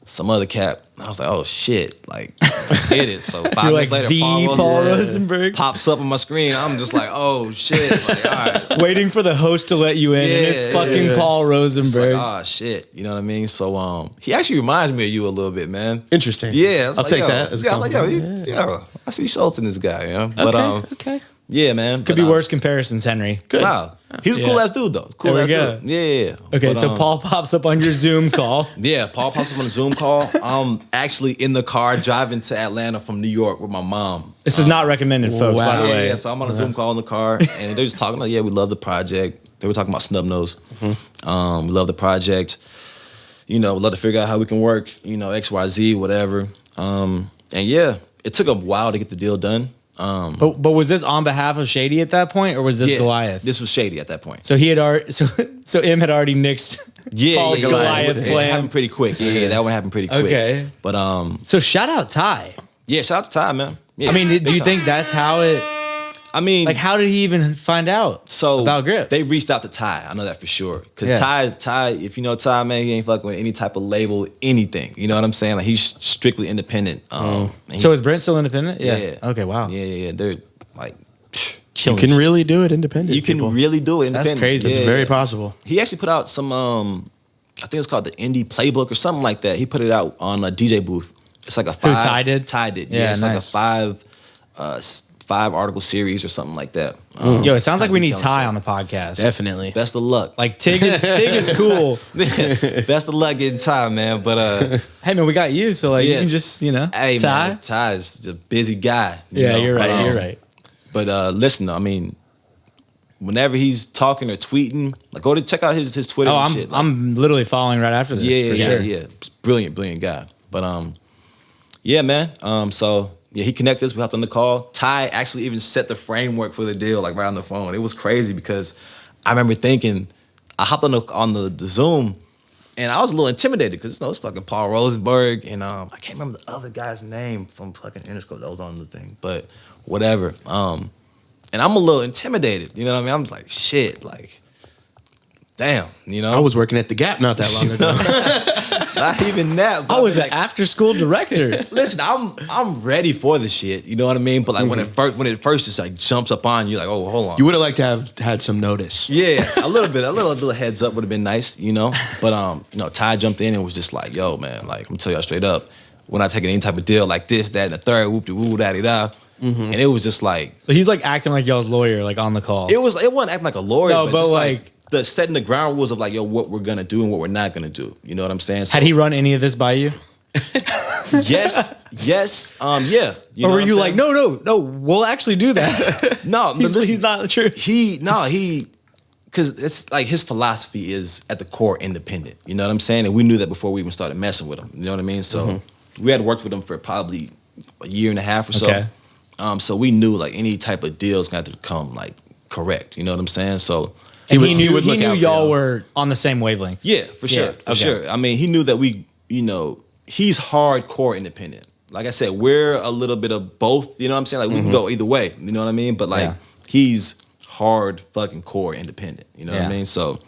some other cat. I was like, oh shit, like let's get it. So 5 You're minutes like, later, the Paul Rosenberg Rosenberg? pops up on my screen. I'm just like, oh shit, like all right. Waiting for the host to let you in, and it's Yeah, fucking yeah. Paul It's Rosenberg. like, oh shit, you know what I mean? So he actually reminds me of you a little bit, man. Interesting. Yeah, I was I'll like, take yo, that as a yeah, I'm like, yo, compliment. yo, I see Schultz in this guy, you know. But okay. yeah, man. Could be worse comparisons, Henry. Good. Wow, he's a cool ass dude though. Cool There ass we go. dude. Yeah. Okay, But, so Paul pops up on your Zoom call. Yeah, Paul pops up on a Zoom call. I'm actually in the car driving to Atlanta from New York with my mom. This is not recommended, folks, by the Yeah, way. yeah, so I'm on a Zoom call in the car, and they're just talking like, yeah, we love the project. They were talking about Snub Nose. We love the project. You know, we'd love to figure out how we can work, you know, XYZ, whatever. And yeah, it took a while to get the deal done. But was this on behalf of Shady at that point, or was this Goliath? This was Shady at that point. So he had already, so M had already nixed Paul's Goliath It plan. happened pretty quick. Yeah, that one happened pretty quick. Okay. But so shout out Ty. yeah, shout out to Ty, man. Yeah, I mean, do you time. think that's how it? I mean, Like, how did he even find out about Grip? They reached out to Ty. I know that for sure. Because Yeah. Ty, if you know Ty, man, he ain't fucking with any type of label, anything. You know what I'm saying? Like, he's strictly independent. And So he's- is Brent still independent? Yeah. Okay. Wow. Yeah. They're like You killing can shit. really do it independent. You can people. really do it independent. crazy. It's Yeah. very possible. He actually put out some, I think it's called the Indie Playbook or something like that. He put it out on a DJ booth. It's like a Who, five. Ty did? Ty did. Yeah, It's nice. like a five article series or something like that. Yo, it sounds like we need detailing Ty shit. on the podcast. Definitely. Best of luck. Like Tigg is cool. Best of luck getting Ty, man. But Hey man, we got you, so like you Yeah. can just hey, Ty. man, Ty's a busy guy. Yeah, you're right. But, You're right. But listen, I mean, whenever he's talking or tweeting, like go to check out his Twitter. Oh, and shit. Like, I'm literally following right after this. for sure. yeah. Brilliant guy. But yeah, man. So yeah, he connected us. We hopped on the call. Ty actually even set the framework for the deal, like right on the phone. It was crazy because I remember thinking, I hopped on the Zoom, and I was a little intimidated because it's fucking Paul Rosenberg, and I can't remember the other guy's name from fucking Interscope that was on the thing, but whatever. And I'm a little intimidated. You know what I mean? I'm just like, shit, like, damn. You know, I was working at the Gap not that long ago. not even that. But I was mean, an after school director. listen, I'm ready for the shit. You know what I mean? But like when it first just like jumps up on you, like, oh, hold on. You would have liked to have had some notice. Yeah, a little heads up would have been nice, you know. But Ty jumped in and was just like, yo, man, like I'm gonna tell y'all straight up, we're not taking any type of deal like this, that, and the third, whoop de woo, da da. And it was just like So he's like acting like y'all's lawyer, like on the call. it wasn't acting like a lawyer, No, but but just like- the setting the ground rules of like, yo, what we're gonna do and what we're not gonna do. You know what I'm saying? So, Had he run any of this by you? yes, yeah. You Or know were what I'm you saying? like, no, we'll actually do that? No, he's not the truth. Because it's like his philosophy is at the core independent. You know what I'm saying? And we knew that before we even started messing with him. You know what I mean? So we had worked with him for probably a year and a half or so. Okay. So we knew like any type of deal is going to have to come like correct. You know what I'm saying? So And would- he he knew would look out for y'all y'all. were on the same wavelength. yeah, for sure, okay. sure. I mean, he knew that he's hardcore independent. Like I said, we're a little bit of both. You know what I'm saying? Like we can go either way. You know what I mean? But like Yeah. he's hard fucking core independent. You know what I Yeah. mean? So.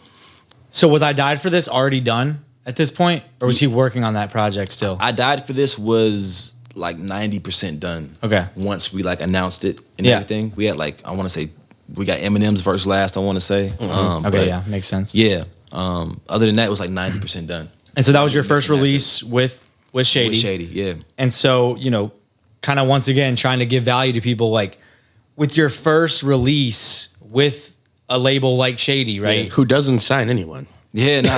So was I Died for This already done at this point? Or was he working on that project still? I Died for This was like 90% done. Okay. Once we like announced it and Yeah. everything, we had like, I want to say, we got Eminem's verse last, I want to say. Okay, but yeah, makes sense. Yeah. Other than that, it was like 90% done. And so that was your first Mixing release with Shady. With Shady, yeah. And so, kind of once again, trying to give value to people, like with your first release with a label like Shady, right? Who doesn't sign anyone? Yeah, no.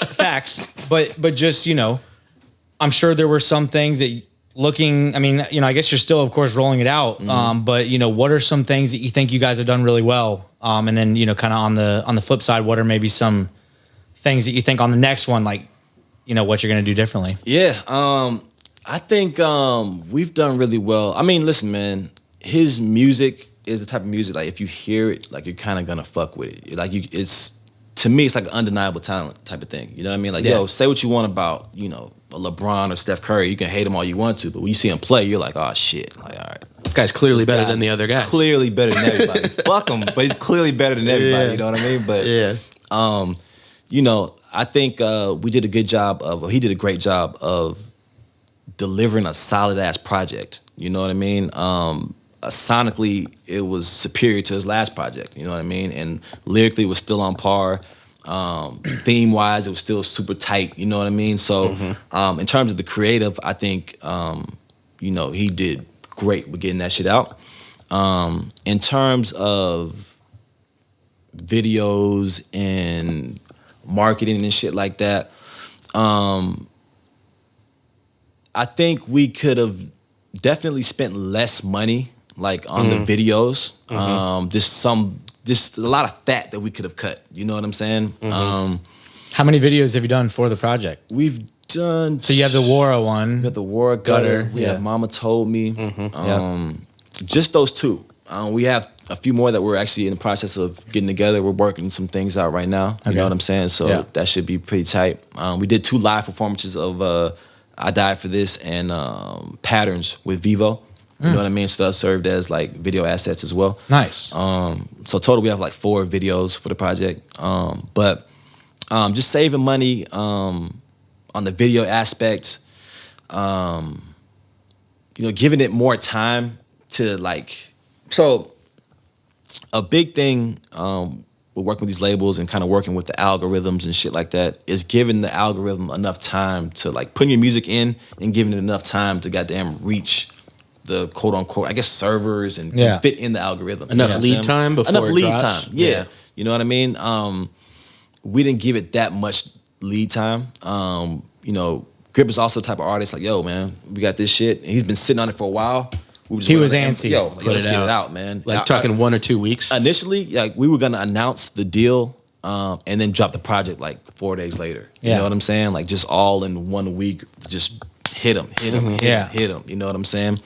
Facts. But just, I'm sure there were some things that I guess you're still, of course, rolling it out. But, what are some things that you think you guys have done really well? And then, kind of on the flip side, what are maybe some things that you think on the next one, like, what you're going to do differently? Yeah, I think we've done really well. I mean, listen, man, his music is the type of music, like, if you hear it, like, you're kind of going to fuck with it. Like, to me, it's like an undeniable talent type of thing. You know what I mean? Like, yo, say what you want about, a LeBron or Steph Curry. You can hate him all you want to, but when you see him play, you're like, oh, shit. Like, all right. This guy's clearly better than the other guys. Clearly better than everybody. Fuck him, but he's clearly better than everybody. Yeah. You know what I mean? But, Yeah. I think he did a great job of delivering a solid-ass project. You know what I mean? Sonically, it was superior to his last project. You know what I mean? And lyrically, it was still on par. Theme-wise, it was still super tight. You know what I mean? So, in terms of the creative, I think, he did great with getting that shit out. In terms of videos and marketing and shit like that, I think we could have definitely spent less money, like on the videos. Just a lot of fat that we could have cut. You know what I'm saying? How many videos have you done for the project? We've done. So you have the Wara one. We got the War Gutter. Gutter, We yeah. have Mama Told Me. Just those two. We have a few more that we're actually in the process of getting together. We're working some things out right now. You know what I'm saying? So that should be pretty tight. We did 2 live performances of I Died for This and Patterns with Vivo. You know what I mean? So that served as like video assets as well. Nice. So total we have like 4 videos for the project. But just saving money on the video aspect. Giving it more time to like. So a big thing with working with these labels and kind of working with the algorithms and shit like that is giving the algorithm enough time to like putting your music in and giving it enough time to goddamn reach the quote unquote, I guess, servers and fit in the algorithm. Enough lead time before enough it lead drops. time. Yeah. You know what I mean? We didn't give it that much lead time. Grip is also the type of artist like, yo, man, we got this shit. And he's been sitting on it for a while. He was antsy. Yo, let's get it out, man. Like talking 1 or 2 weeks? Initially, like we were gonna announce the deal and then drop the project like 4 days later. You know what I'm saying? Like just all in 1 week, just hit him. You know what I'm saying?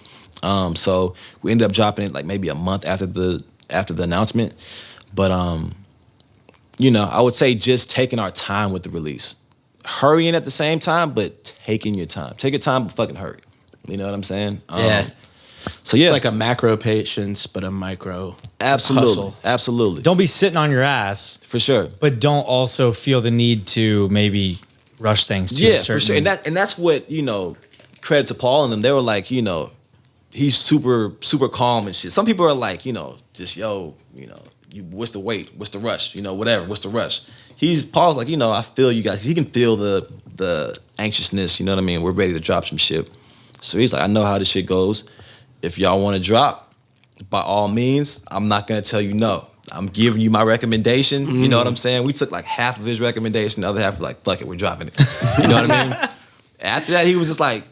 So we ended up dropping it like maybe a month after the announcement. But I would say just taking our time with the release. Hurrying at the same time, but taking your time. Take your time, but fucking hurry. You know what I'm saying? So yeah, it's like a macro patience, but a micro absolutely, hustle. Don't be sitting on your ass for sure, but don't also feel the need to maybe rush things. To a certain... for sure, and that's what credit to Paul and them. They were like, he's super calm and shit. Some people are like, just what's the wait, what's the rush, whatever, what's the rush. Paul's like, I feel you guys. He can feel the anxiousness. You know what I mean? We're ready to drop some shit. So he's like, I know how this shit goes. If y'all want to drop, by all means, I'm not gonna tell you no. I'm giving you my recommendation. You know what I'm saying? We took like half of his recommendation, the other half was like, fuck it, we're dropping it. You know what I mean? After that, he was just like,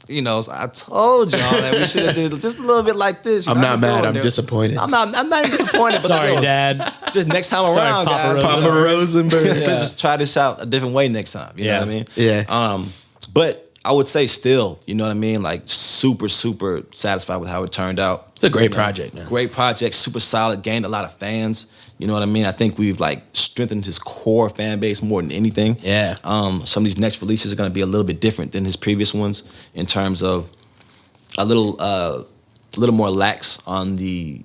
I told y'all that we should have did just a little bit like this. I'm not mad. I'm disappointed. I'm not even disappointed. But Sorry, Dad. Just next time around, Papa guys. Papa Rosenberg. Let's just try this out a different way next time. You know what I mean? Yeah. But I would say still, you know what I mean? Like super, super satisfied with how it turned out. It's a great project, man. Great project, super solid, gained a lot of fans. You know what I mean? I think we've like strengthened his core fan base more than anything. Yeah. Some of these next releases are going to be a little bit different than his previous ones in terms of a little more lax on the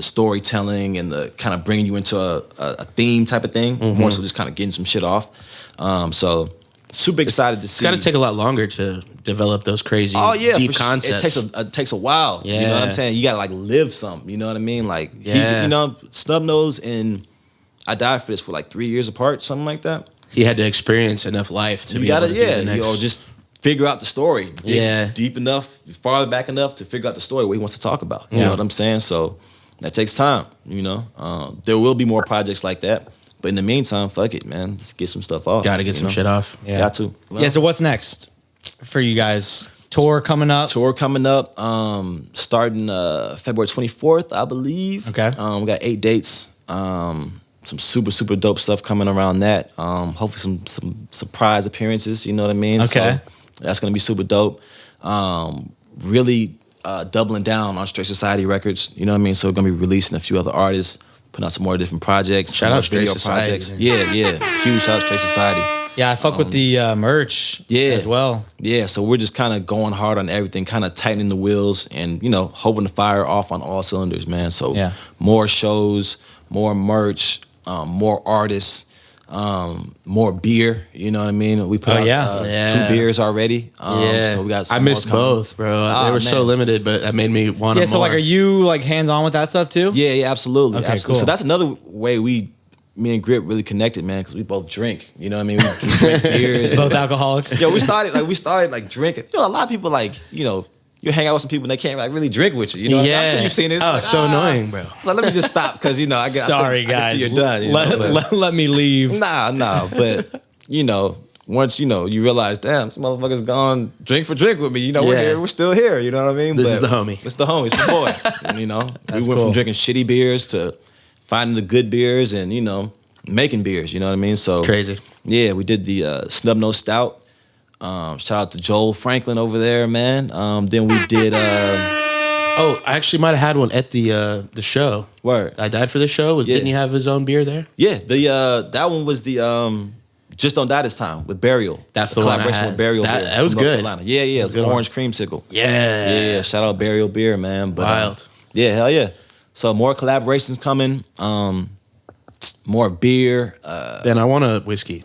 storytelling and the kind of bringing you into a theme type of thing. More so just kind of getting some shit off. So super excited to see. It's got to take a lot longer to develop those crazy deep concepts. It takes a while. Yeah. You know what I'm saying? You got to like live something. You know what I mean? Like, Snub Nose and I Died for This were like 3 years apart, something like that. He had to experience enough life to be able to do the next... just figure out the story. Dig deep enough, farther back enough to figure out the story what he wants to talk about. You know what I'm saying? So that takes time, There will be more projects like that. But in the meantime, fuck it, man. Let's get some stuff off. Got to get some shit off. Yeah. Got to. Yeah, so what's next for you guys? Tour coming up? Starting February 24th, I believe. Okay. We got 8 dates. Some super, super dope stuff coming around that. Hopefully some surprise appearances, you know what I mean? Okay. So that's going to be super dope. Really doubling down on Straight Society Records, you know what I mean? So we're going to be releasing a few other artists, putting out some more different projects. Shout out Straight Society. Yeah. Huge shout out Straight Society. Yeah, I fuck with the merch as well. Yeah, so we're just kind of going hard on everything, kind of tightening the wheels and, hoping to fire off on all cylinders, man. So more shows, more merch, more artists, more beer, you know what I mean? We put out 2 beers already. So we got some I missed more coming. both, bro. They were so limited, but that made me want to more. So like, are you like hands-on with that stuff too? Yeah, absolutely. Okay, absolutely. cool. So that's another way me and Grip really connected, man, because we both drink. You know what I mean? We drink beers. Both alcoholics. Yeah, we started drinking. A lot of people you hang out with some people and they can't like really drink with you. You know, I'm sure you've seen this. Oh, so annoying, bro. Like, let me just stop because Sorry, guys. I can see you're done. Let me leave. Nah, but once you realize, damn, some motherfuckers gone drink for drink with me. We're here, we're still here. You know what I mean? This is the homie. It's the homie. It's the boy. We went from drinking shitty beers to finding the good beers and making beers. You know what I mean? So crazy. Yeah, we did the Snub Nose Stout. Shout out to Joel Franklin over there, man. Then we did Oh, I actually might have had one at the show. Word. I Died for the show. Yeah. Didn't he have his own beer there? Yeah, that one was the Just Don't Die This Time with Burial. That's the one I collaboration had. with Burial. That- beer that was from North good. Carolina. Yeah, it was good orange creamsicle. Yeah. Yeah, shout out Burial Beer, man. But, Wild. Yeah, hell yeah. So more collaborations coming. More beer. Then I want a whiskey.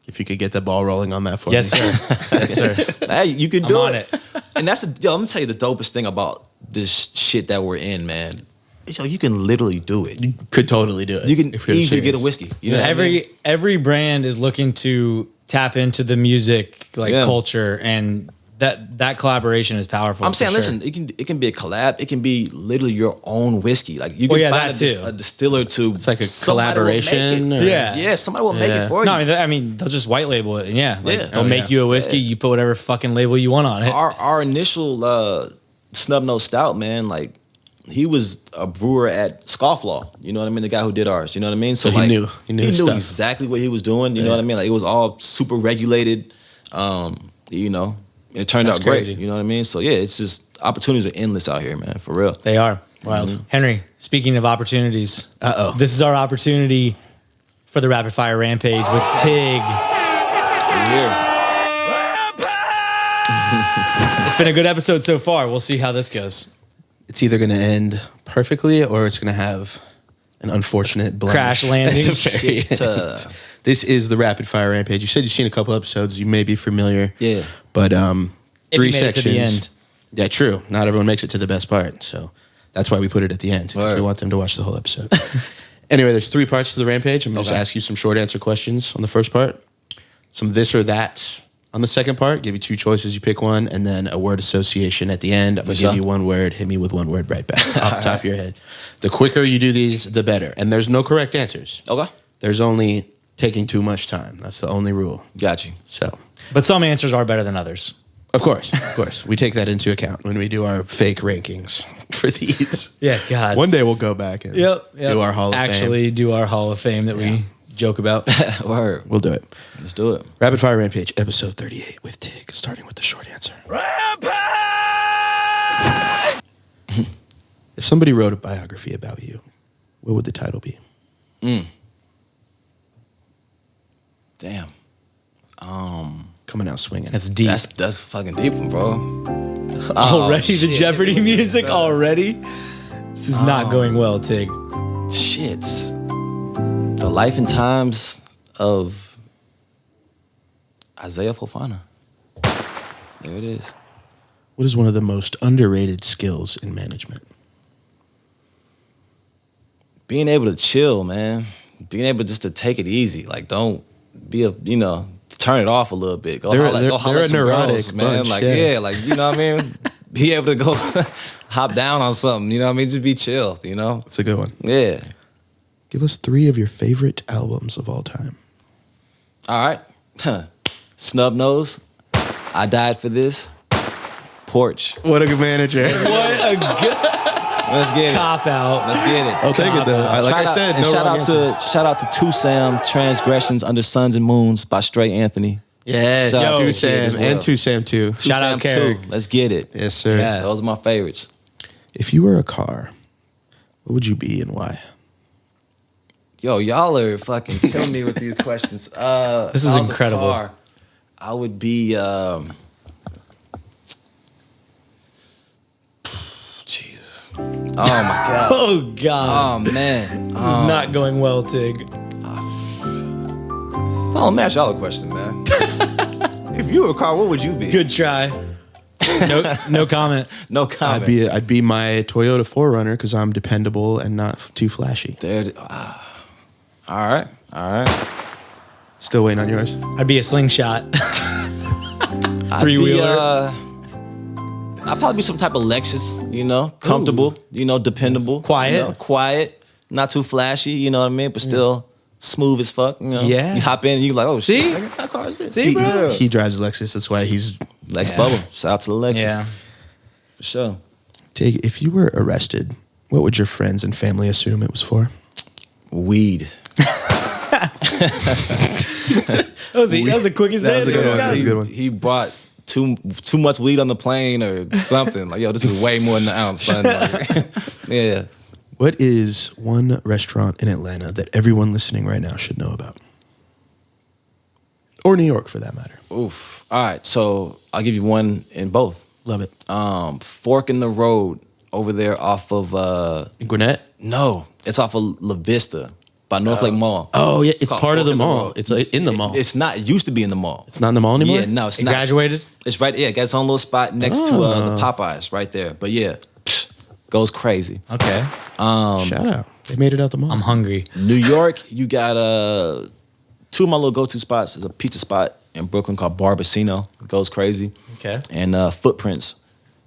If you could get the ball rolling on that for Yes, me. sir. Yes, sir. Hey, you can do on it. And that's I'm gonna tell you the dopest thing about this shit that we're in, man. Yo, you can literally do it. Could totally do it. You can if you're easily get a serious. whiskey. You know what I mean? Every brand is looking to tap into the music culture, and that collaboration is powerful. I'm saying, for sure. listen, it can be a collab. It can be literally your own whiskey. Like you can find that too. a distiller to. It's like a somebody will make collaboration. it. or- Yeah. Somebody will make Yeah. it for you. No, I mean they'll just white label it, and they'll Oh, make yeah. you a whiskey. You put whatever fucking label you want on it. Our initial snub nose stout, man, like he was a brewer at Scofflaw. You know what I mean? The guy who did ours. You know what I mean? So he like, knew his stuff. exactly what he was doing. You know what I mean? Like it was all super regulated. You know, and it turned That's out great. crazy. You know what I mean? So yeah, it's just opportunities are endless out here, man. For real. They are Wild. Henry, speaking of opportunities, Uh-oh. this is our opportunity for the rapid fire rampage with Tigg. We're here. It's been a good episode so far. We'll see how this goes. It's either going to end perfectly or it's going to have an unfortunate blemish Crash landing. at the very Shit, end. This is the Rapid Fire Rampage. You said you've seen a couple episodes. You may be familiar. Yeah. But If three you made it sections. to the end. Yeah, true. Not everyone makes it to the best part. So that's why we put it at the end, because we Word. want them to watch the whole episode. Anyway, there's 3 parts to the Rampage. I'm going to Okay. just ask you some short answer questions on the first part, some this or that on the second part, give you 2 choices, you pick one, and then a word association at the end. I'm going to sure. give you 1 word, hit me with 1 word right back off the top of your head. The quicker you do these, the better. And there's no correct answers. Okay. There's only taking too much time. That's the only rule. Got you. So, But some answers are better than others. of course, we take that into account when we do our fake rankings for these. Yeah, God. One day we'll go back and do our Hall of Fame. Actually, do our Hall of Fame that we joke about. Word. We'll do it. Let's do it. Rapid Fire Rampage, episode 38 with Tigg, starting with the short answer. If somebody wrote a biography about you, what would the title be? Damn. Coming out swinging. That's deep. That's fucking deep, bro. Already the shit. Jeopardy music already? This is not going well, Tig. Shit. The life and times of Isaiah Fofana. There it is. What is one of the most underrated skills in management? Being able to chill, man. Being able just to take it easy. Like, don't be turn it off a little bit. Go They're holler a at some neurotic girls, man. bunch, Like, yeah. like, you know what I mean? Be able to go hop down on something, you know what I mean? Just be chill, you know? That's a good one. Yeah. Give us 3 of your favorite albums of all time. All right. Snub Nose. I Died for This. Porch. What a good manager. What a good Let's get it. cop out. Let's get it. I'll take it though. Like I said, no wrong answers. shout out to Two Sam, Transgressions Under Suns and Moons by Stray Anthony. Yes, Shout out Two to Sam Kid as well. and Two Sam too. Two Shout Sam out Carrick. 2. Let's get it. Yes, sir. Yeah. Those are my favorites. If you were a car, what would you be and why? Yo, y'all are fucking killing me with these questions. This if is I was a incredible. car, I would be Jesus. Oh my god. Oh, God. Oh man. This is not going well, Tig. Don't match y'all a question, man. If you were a car, what would you be? Good try. No comment. No comment. I'd be my Toyota 4Runner because I'm dependable and not too flashy. All right. Still waiting on yours. I'd be a slingshot. I'd Three-wheeler. I'd probably be some type of Lexus, you know, comfortable, you know, dependable, Quiet. you know, quiet, not too flashy, you know what I mean, but still smooth as fuck, you know. Yeah. You hop in, and you like, oh See? shit, nigga, what car is this? See, bro? He drives Lexus. That's why he's Lex Yeah. Bubble, shout out to the Lexus, Yeah. for sure. Tig, if you were arrested, what would your friends and family assume it was for? Weed. That was the quickest That was a answer. good one. we got. That's a good one. He brought too much weed on the plane or something. Like, yo, this is way more than an ounce, son. Like, yeah. What is one restaurant in Atlanta that everyone listening right now should know about? Or New York, for that matter. Oof. All right, so I'll give you one in both. Love it. Fork in the Road over there off of... In Gwinnett? No, it's off of La Vista by North Lake Mall. Oh, yeah, it's called part of Fork the in mall. Road. It's in the mall. It's not. It used to be in the mall. It's not in the mall anymore? Yeah, no, it's It not. graduated? It's right. Yeah, it got its own little spot next to the Popeyes right there. But yeah, goes crazy. Okay. Shout out. They made it out the mall. I'm hungry. New York, you got two of my little go-to spots. There's a pizza spot in Brooklyn called Barbacino. It goes crazy. Okay. And Footprints.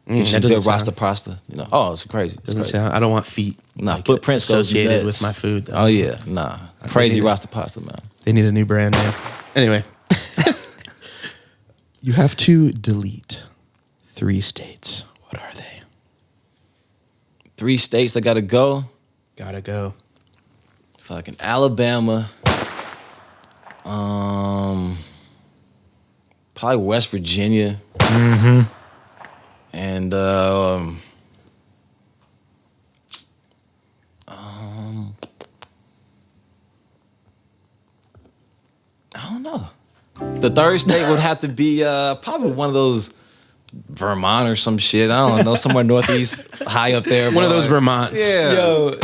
Which that is good doesn't Rasta sound- pasta. You know, oh, it's crazy. It's Doesn't crazy. sound. I don't want feet. Nah, Footprints goes associated nuts. with my food. Though. Oh yeah, nah, crazy need it. Rasta pasta, man. They need a new brand name. Anyway, you have to delete 3 states. What are they? 3 states that gotta go. Gotta go. Fucking Alabama. Probably West Virginia. Mm-hmm. And I don't know. The third state would have to be probably one of those Vermont or some shit. I don't know, somewhere northeast, high up there. One of those boy. Vermonts. Yeah. Yo,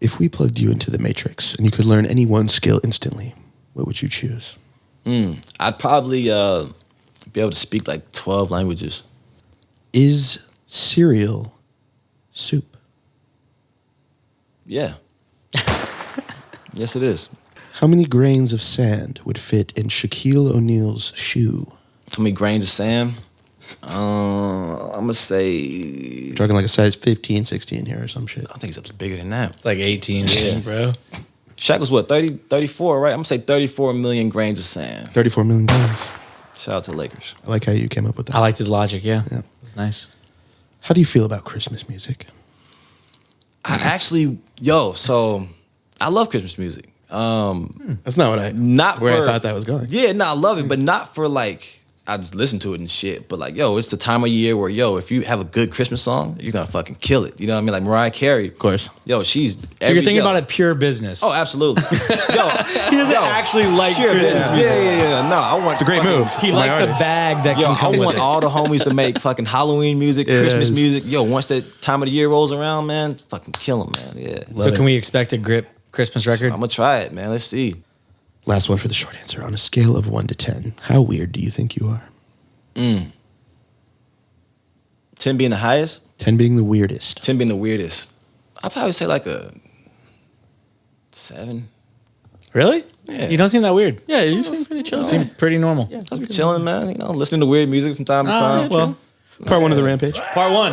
If we plugged you into the Matrix and you could learn any one skill instantly, what would you choose? I'd probably be able to speak like 12 languages. Is cereal soup? Yeah. Yes, it is. How many grains of sand would fit in Shaquille O'Neal's shoe? How many grains of sand? I'm going to say... Talking like a size 15, 16 here or some shit. I think it's bigger than that. it's like 18, bro. Shaq was what, 30, 34, right? I'm going to say 34 million grains of sand. 34 million grains. Shout out to the Lakers. I like how you came up with that. I liked his logic, yeah. Yeah. It's nice. How do you feel about Christmas music? I actually, so I love Christmas music. That's not what I thought that was going. Yeah, no, I love it, but not for like, I just listen to it and shit. But like, it's the time of year where, if you have a good Christmas song, you're gonna fucking kill it. You know what I mean? Like Mariah Carey. Of course. She's. So you're thinking about it pure business. Oh, absolutely. He doesn't actually like Sure, Christmas yeah, music. yeah. No, I want. It's a great move. He for my likes the artist. bag that can I come with want it. all the homies to make fucking Halloween music, Yes. Christmas music. Once that time of the year rolls around, man, fucking kill them, man. Yeah. So Love can it. we expect a grip Christmas record? I'm gonna try it, man. Let's see. Last one for the short answer. On a scale of 1 to 10, how weird do you think you are? 10 being the highest, 10 being the weirdest. 10 being the weirdest. I'd probably say like a 7. Really? Yeah. You don't seem that weird. Yeah, you seem pretty chill. You seem pretty normal. I'll be chilling, man. Listening to weird music from time to time. Well, Part 1 of the Rampage. part 1.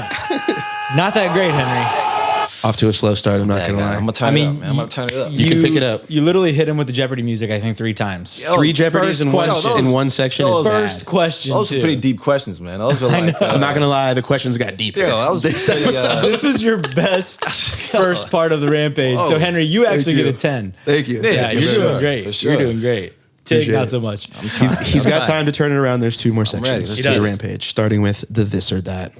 Not that great, Henry. Off to a slow start, I'm not Yeah, going to lie. I'm gonna turn I it mean, up, man. I'm gonna turn it up. You can pick it up. You literally hit him with the Jeopardy music, I think, 3 times. Yo, 3 Jeopardies in one, question. in one section those is first bad. Question Those are too. pretty deep questions, man. Those are like, I'm not going to lie, the questions got deeper. that was this pretty, episode. This was your best first part of the Rampage. So, Oh, Henry, you actually you. get a 10. Thank you. Yeah, for you're sure, doing great. for sure. You're doing great. Tig, Appreciate not it. so much. He's got time to turn it around. There's 2 more ready. sections Let's to do the this. Rampage, starting with the this or that.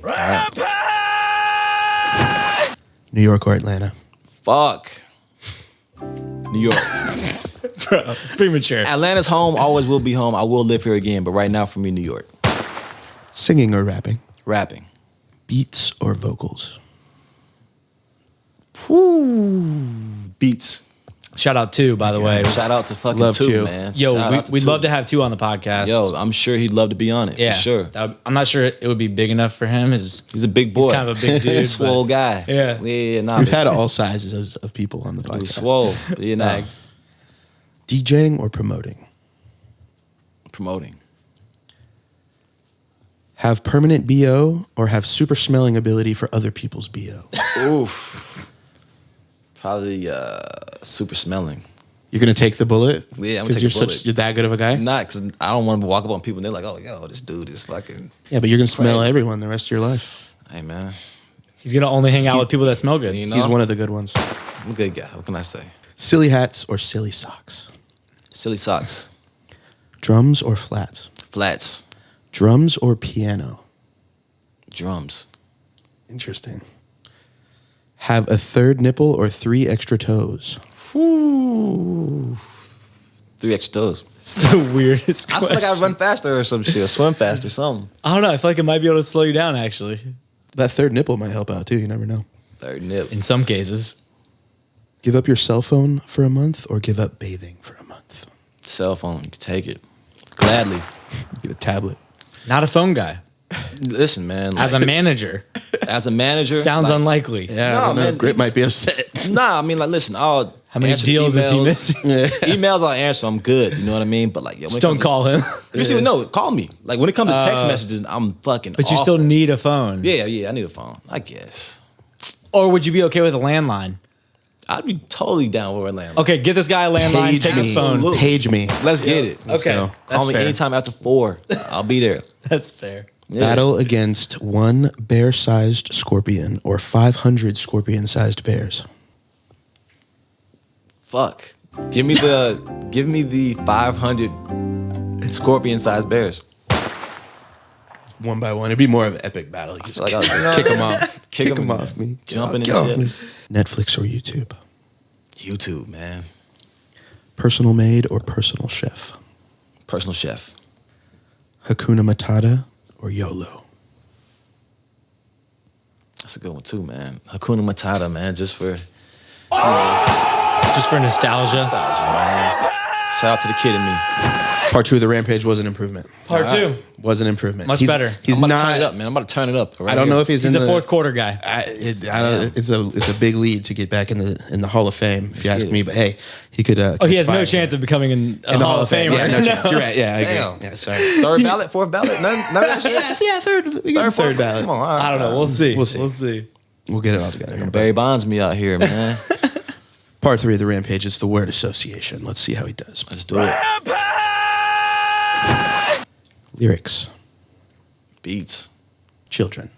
New York or Atlanta? Fuck. New York. Bro, it's premature. Atlanta's home, always will be home. I will live here again, but right now for me, New York. Singing or rapping? Rapping. Beats or vocals? Beats. Shout out 2, by the way. Shout out to fucking Love 2, to. man. Yo, Shout out to we'd 2. love to have 2 on the podcast. Yo, I'm sure he'd love to be on it, yeah, for sure. I'm not sure it would be big enough for him. He's a big boy. kind of a big dude, Swole but- guy. Yeah. Yeah, nah. We've but had all sizes of people on the he podcast. was swole. But, Bags. DJing or promoting? promoting. Have permanent BO or have super smelling ability for other people's BO? Oof. Probably super smelling. You're going to take the bullet? Yeah, I'm gonna Because take the bullet. you're that good of a guy? Not because I don't want to walk up on people and they're like, oh, yo, this dude is fucking. Yeah, but you're going to smell Right. everyone the rest of your life. Hey, man. He's gonna only hang out with people that smell good. You know? He's one of the good ones. I'm a good guy. What can I say? Silly hats or silly socks? Silly socks. Drums or flats? Flats. Drums or piano? Drums. Interesting. Have a third nipple or 3 extra toes? Ooh. 3 extra toes. It's the weirdest I question. feel like I run faster or some shit, swim faster or something. I don't know. I feel like it might be able to slow you down, actually. That third nipple might help out too. You never know. Third nip. In some cases. Give up your cell phone for a month or give up bathing for a month? Cell phone, you can take it. Gladly. Get a tablet. Not a phone guy. Listen, man. As a manager. As a manager. Sounds unlikely. Yeah, No, I don't know. man, Grip might be upset. Nah, I mean, like, listen, I'll How many answer deals is he emails. missing? Emails I'll answer, I'm good. You know what I mean? But like, yo, when Just it don't comes call him. to- You see, no, call me. Like when it comes to text messages, I'm fucking. But you awful. still need a phone. Yeah, I need a phone. I guess. Or would you be okay with a landline? I'd be totally down with a landline. Okay, get this guy a landline, Page take me. his phone. Absolutely. Page me. Let's get it. Let's Okay. go. Call That's me fair. anytime after 4. I'll be there. That's fair. Yeah. Battle against 1 bear-sized scorpion or 500 scorpion-sized bears. Fuck. Give me the 500 scorpion-sized bears. One by one. It'd be more of an epic battle. You just feel like I'll- kick them off. Kick Kick 'em, them off me. jumping Get and off me. shit. Netflix or YouTube? YouTube, man. Personal maid or personal chef? Personal chef. Hakuna Matata or YOLO? That's a good one too, man. Hakuna Matata, man. Just for Just for nostalgia. nostalgia, man. Shout out to the kid in me. Part 2 of the Rampage was an improvement. Part 2. Was an improvement. Much He's- better. He's I'm about to not. turn it up, man. I'm about to turn it up. I don't know if he's He's in a the fourth quarter guy. I don't. It's a big lead to get back in the Hall of Fame, if you ask get it. me. But hey, he could. Oh, he has no chance of becoming in in the Hall of Fame. Yeah, no No. chance. You're right. Yeah, I agree. Damn. Yeah, sorry. Third ballot, fourth ballot, none of that shit. Yeah, third. We get third ballot. Come on, all right. I don't know. We'll see. We'll see. We'll see. We'll get it all together. Barry Bonds me out here, man. Part 3 of the Rampage is the word association. Let's see how he does. Let's do it. Lyrics. Beats. Children.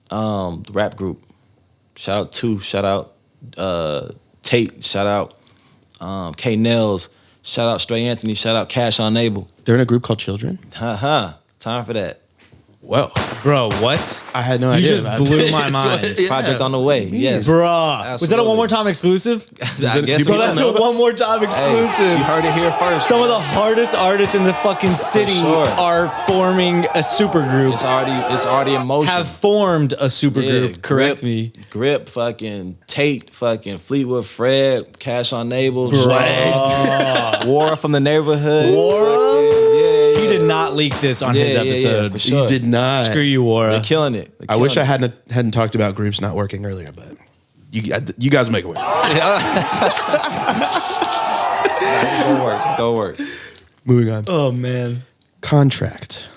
The rap group. Shout out Shout out Tate. Shout out K Nels. Shout out Stray Anthony. Shout out Cash on Abel. They're in a group called Children. Time for that. Whoa. Bro, what? I had no You idea. just about blew this. my mind. Yeah. Project on the way. Yes. Bruh. Was that a Absolutely. One More Time exclusive? I guess Bro, we that's don't a know. One More Time Hey, exclusive. you heard it here first. Some of the hardest artists in the fucking city sure. are forming a supergroup. It's already in motion. Have formed a supergroup. Correct me. Grip, fucking Tate, fucking Fleetwood Fred, Cash on Abel, War from the Neighborhood. War? Yeah. He did not leak this on his Yeah, episode. for sure. You did not. Screw you, Wara. They're killing it. I wish I hadn't talked about groups not working earlier, but you guys make it work. It's gonna work. Moving on. Oh man. Contract.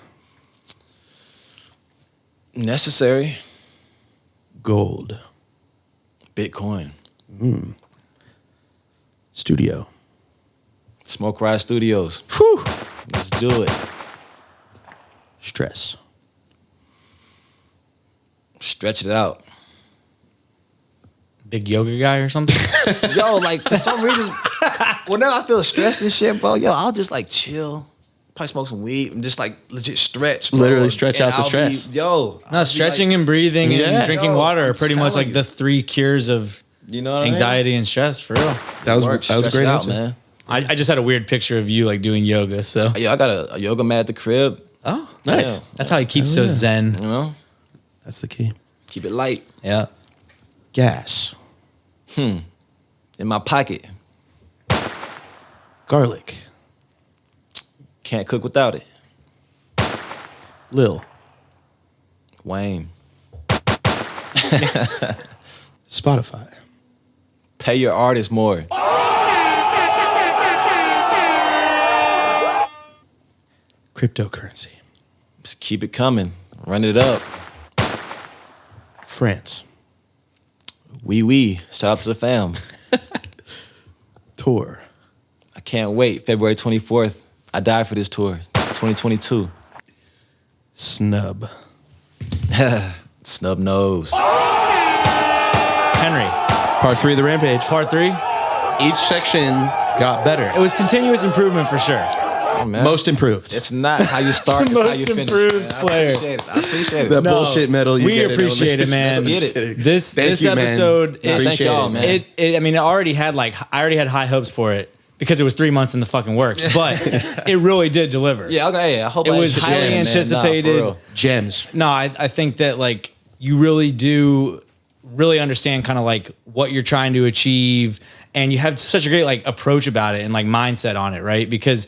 Necessary. Gold. Bitcoin. Studio. Smoke Ride Studios. Whew. Let's do it. Stress. Stretch it out. Big yoga guy or something? Yo, like for some reason, whenever I feel stressed and shit, bro, I'll just like chill, probably smoke some weed and just like legit stretch. Bro. Literally stretch And out the I'll stress. No, stretching and breathing Yeah. and drinking Yo, water are I'm pretty much telling like you. the 3 cures of You know what I mean? anxiety and stress, for real. That was Work, a stretch great it out, answer. man. I just had a weird picture of you like doing yoga, so. Yo, I got a yoga mat at the crib. Oh, nice. Yeah. That's how he keeps so zen. You know, That's the key. keep it light Yeah. Gas. in my pocket. Garlic. Can't cook without it. Lil. Wayne, Spotify. pay your artist more. Cryptocurrency. Just keep it coming. Run it up. France. Wee. Shout out to the fam. Tour. I can't wait. February 24th. I died for this tour. 2022. Snub. Snub nose. Henry, Part 3 of the Rampage. part 3. Each section got better. It was continuous improvement for sure. Oh, man. Most improved. It's not how you start, it's how you finish. improved Man. player. I appreciate it. The bullshit medal you we get. appreciate it, man. Let's get it. This Thank you, man. episode, Thank y'all, man. I mean, I already had high hopes for it because it was 3 months in the fucking works, but it really did deliver. Yeah, okay, I hope It I was ain't highly shitting, man. anticipated. Nah, for real. Gems. No, I think that like you really do really understand kind of like what you're trying to achieve, and you have such a great like approach about it and like mindset on it, right? Because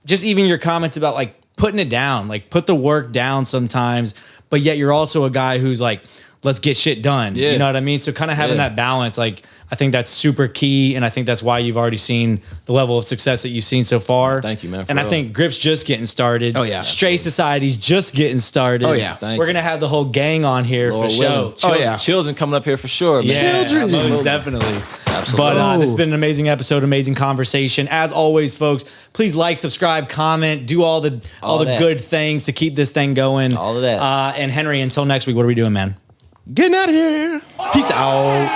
just even your comments about like putting it down, like put the work down sometimes, but yet you're also a guy who's like, let's get shit done. Yeah. You know what I mean? So kind of having that balance, like I think that's super key, and I think that's why you've already seen the level of success that you've seen so far. Thank you, man, for And I real. think Grip's just getting started. Oh, yeah. Stray Society's just getting started. Oh, yeah. Thank We're you. gonna have the whole gang on here Lord for show. willing. Children, children coming up here for sure, man. Yeah, Children. most definitely. Absolutely. But this has been an amazing episode, amazing conversation. As always, folks, please like, subscribe, comment, do all the that. good things to keep this thing going. All of that. And Henry, until next week, what are we doing, man? Getting out of here. Peace out.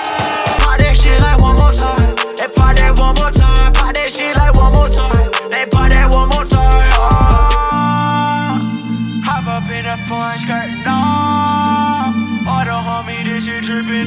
Pop that shit like one more time. They pop that one more time. Pop that shit like one more time. They pop that one more time. Oh. Hop up in a foreign skirt, no. All the homie, this shit trippin'.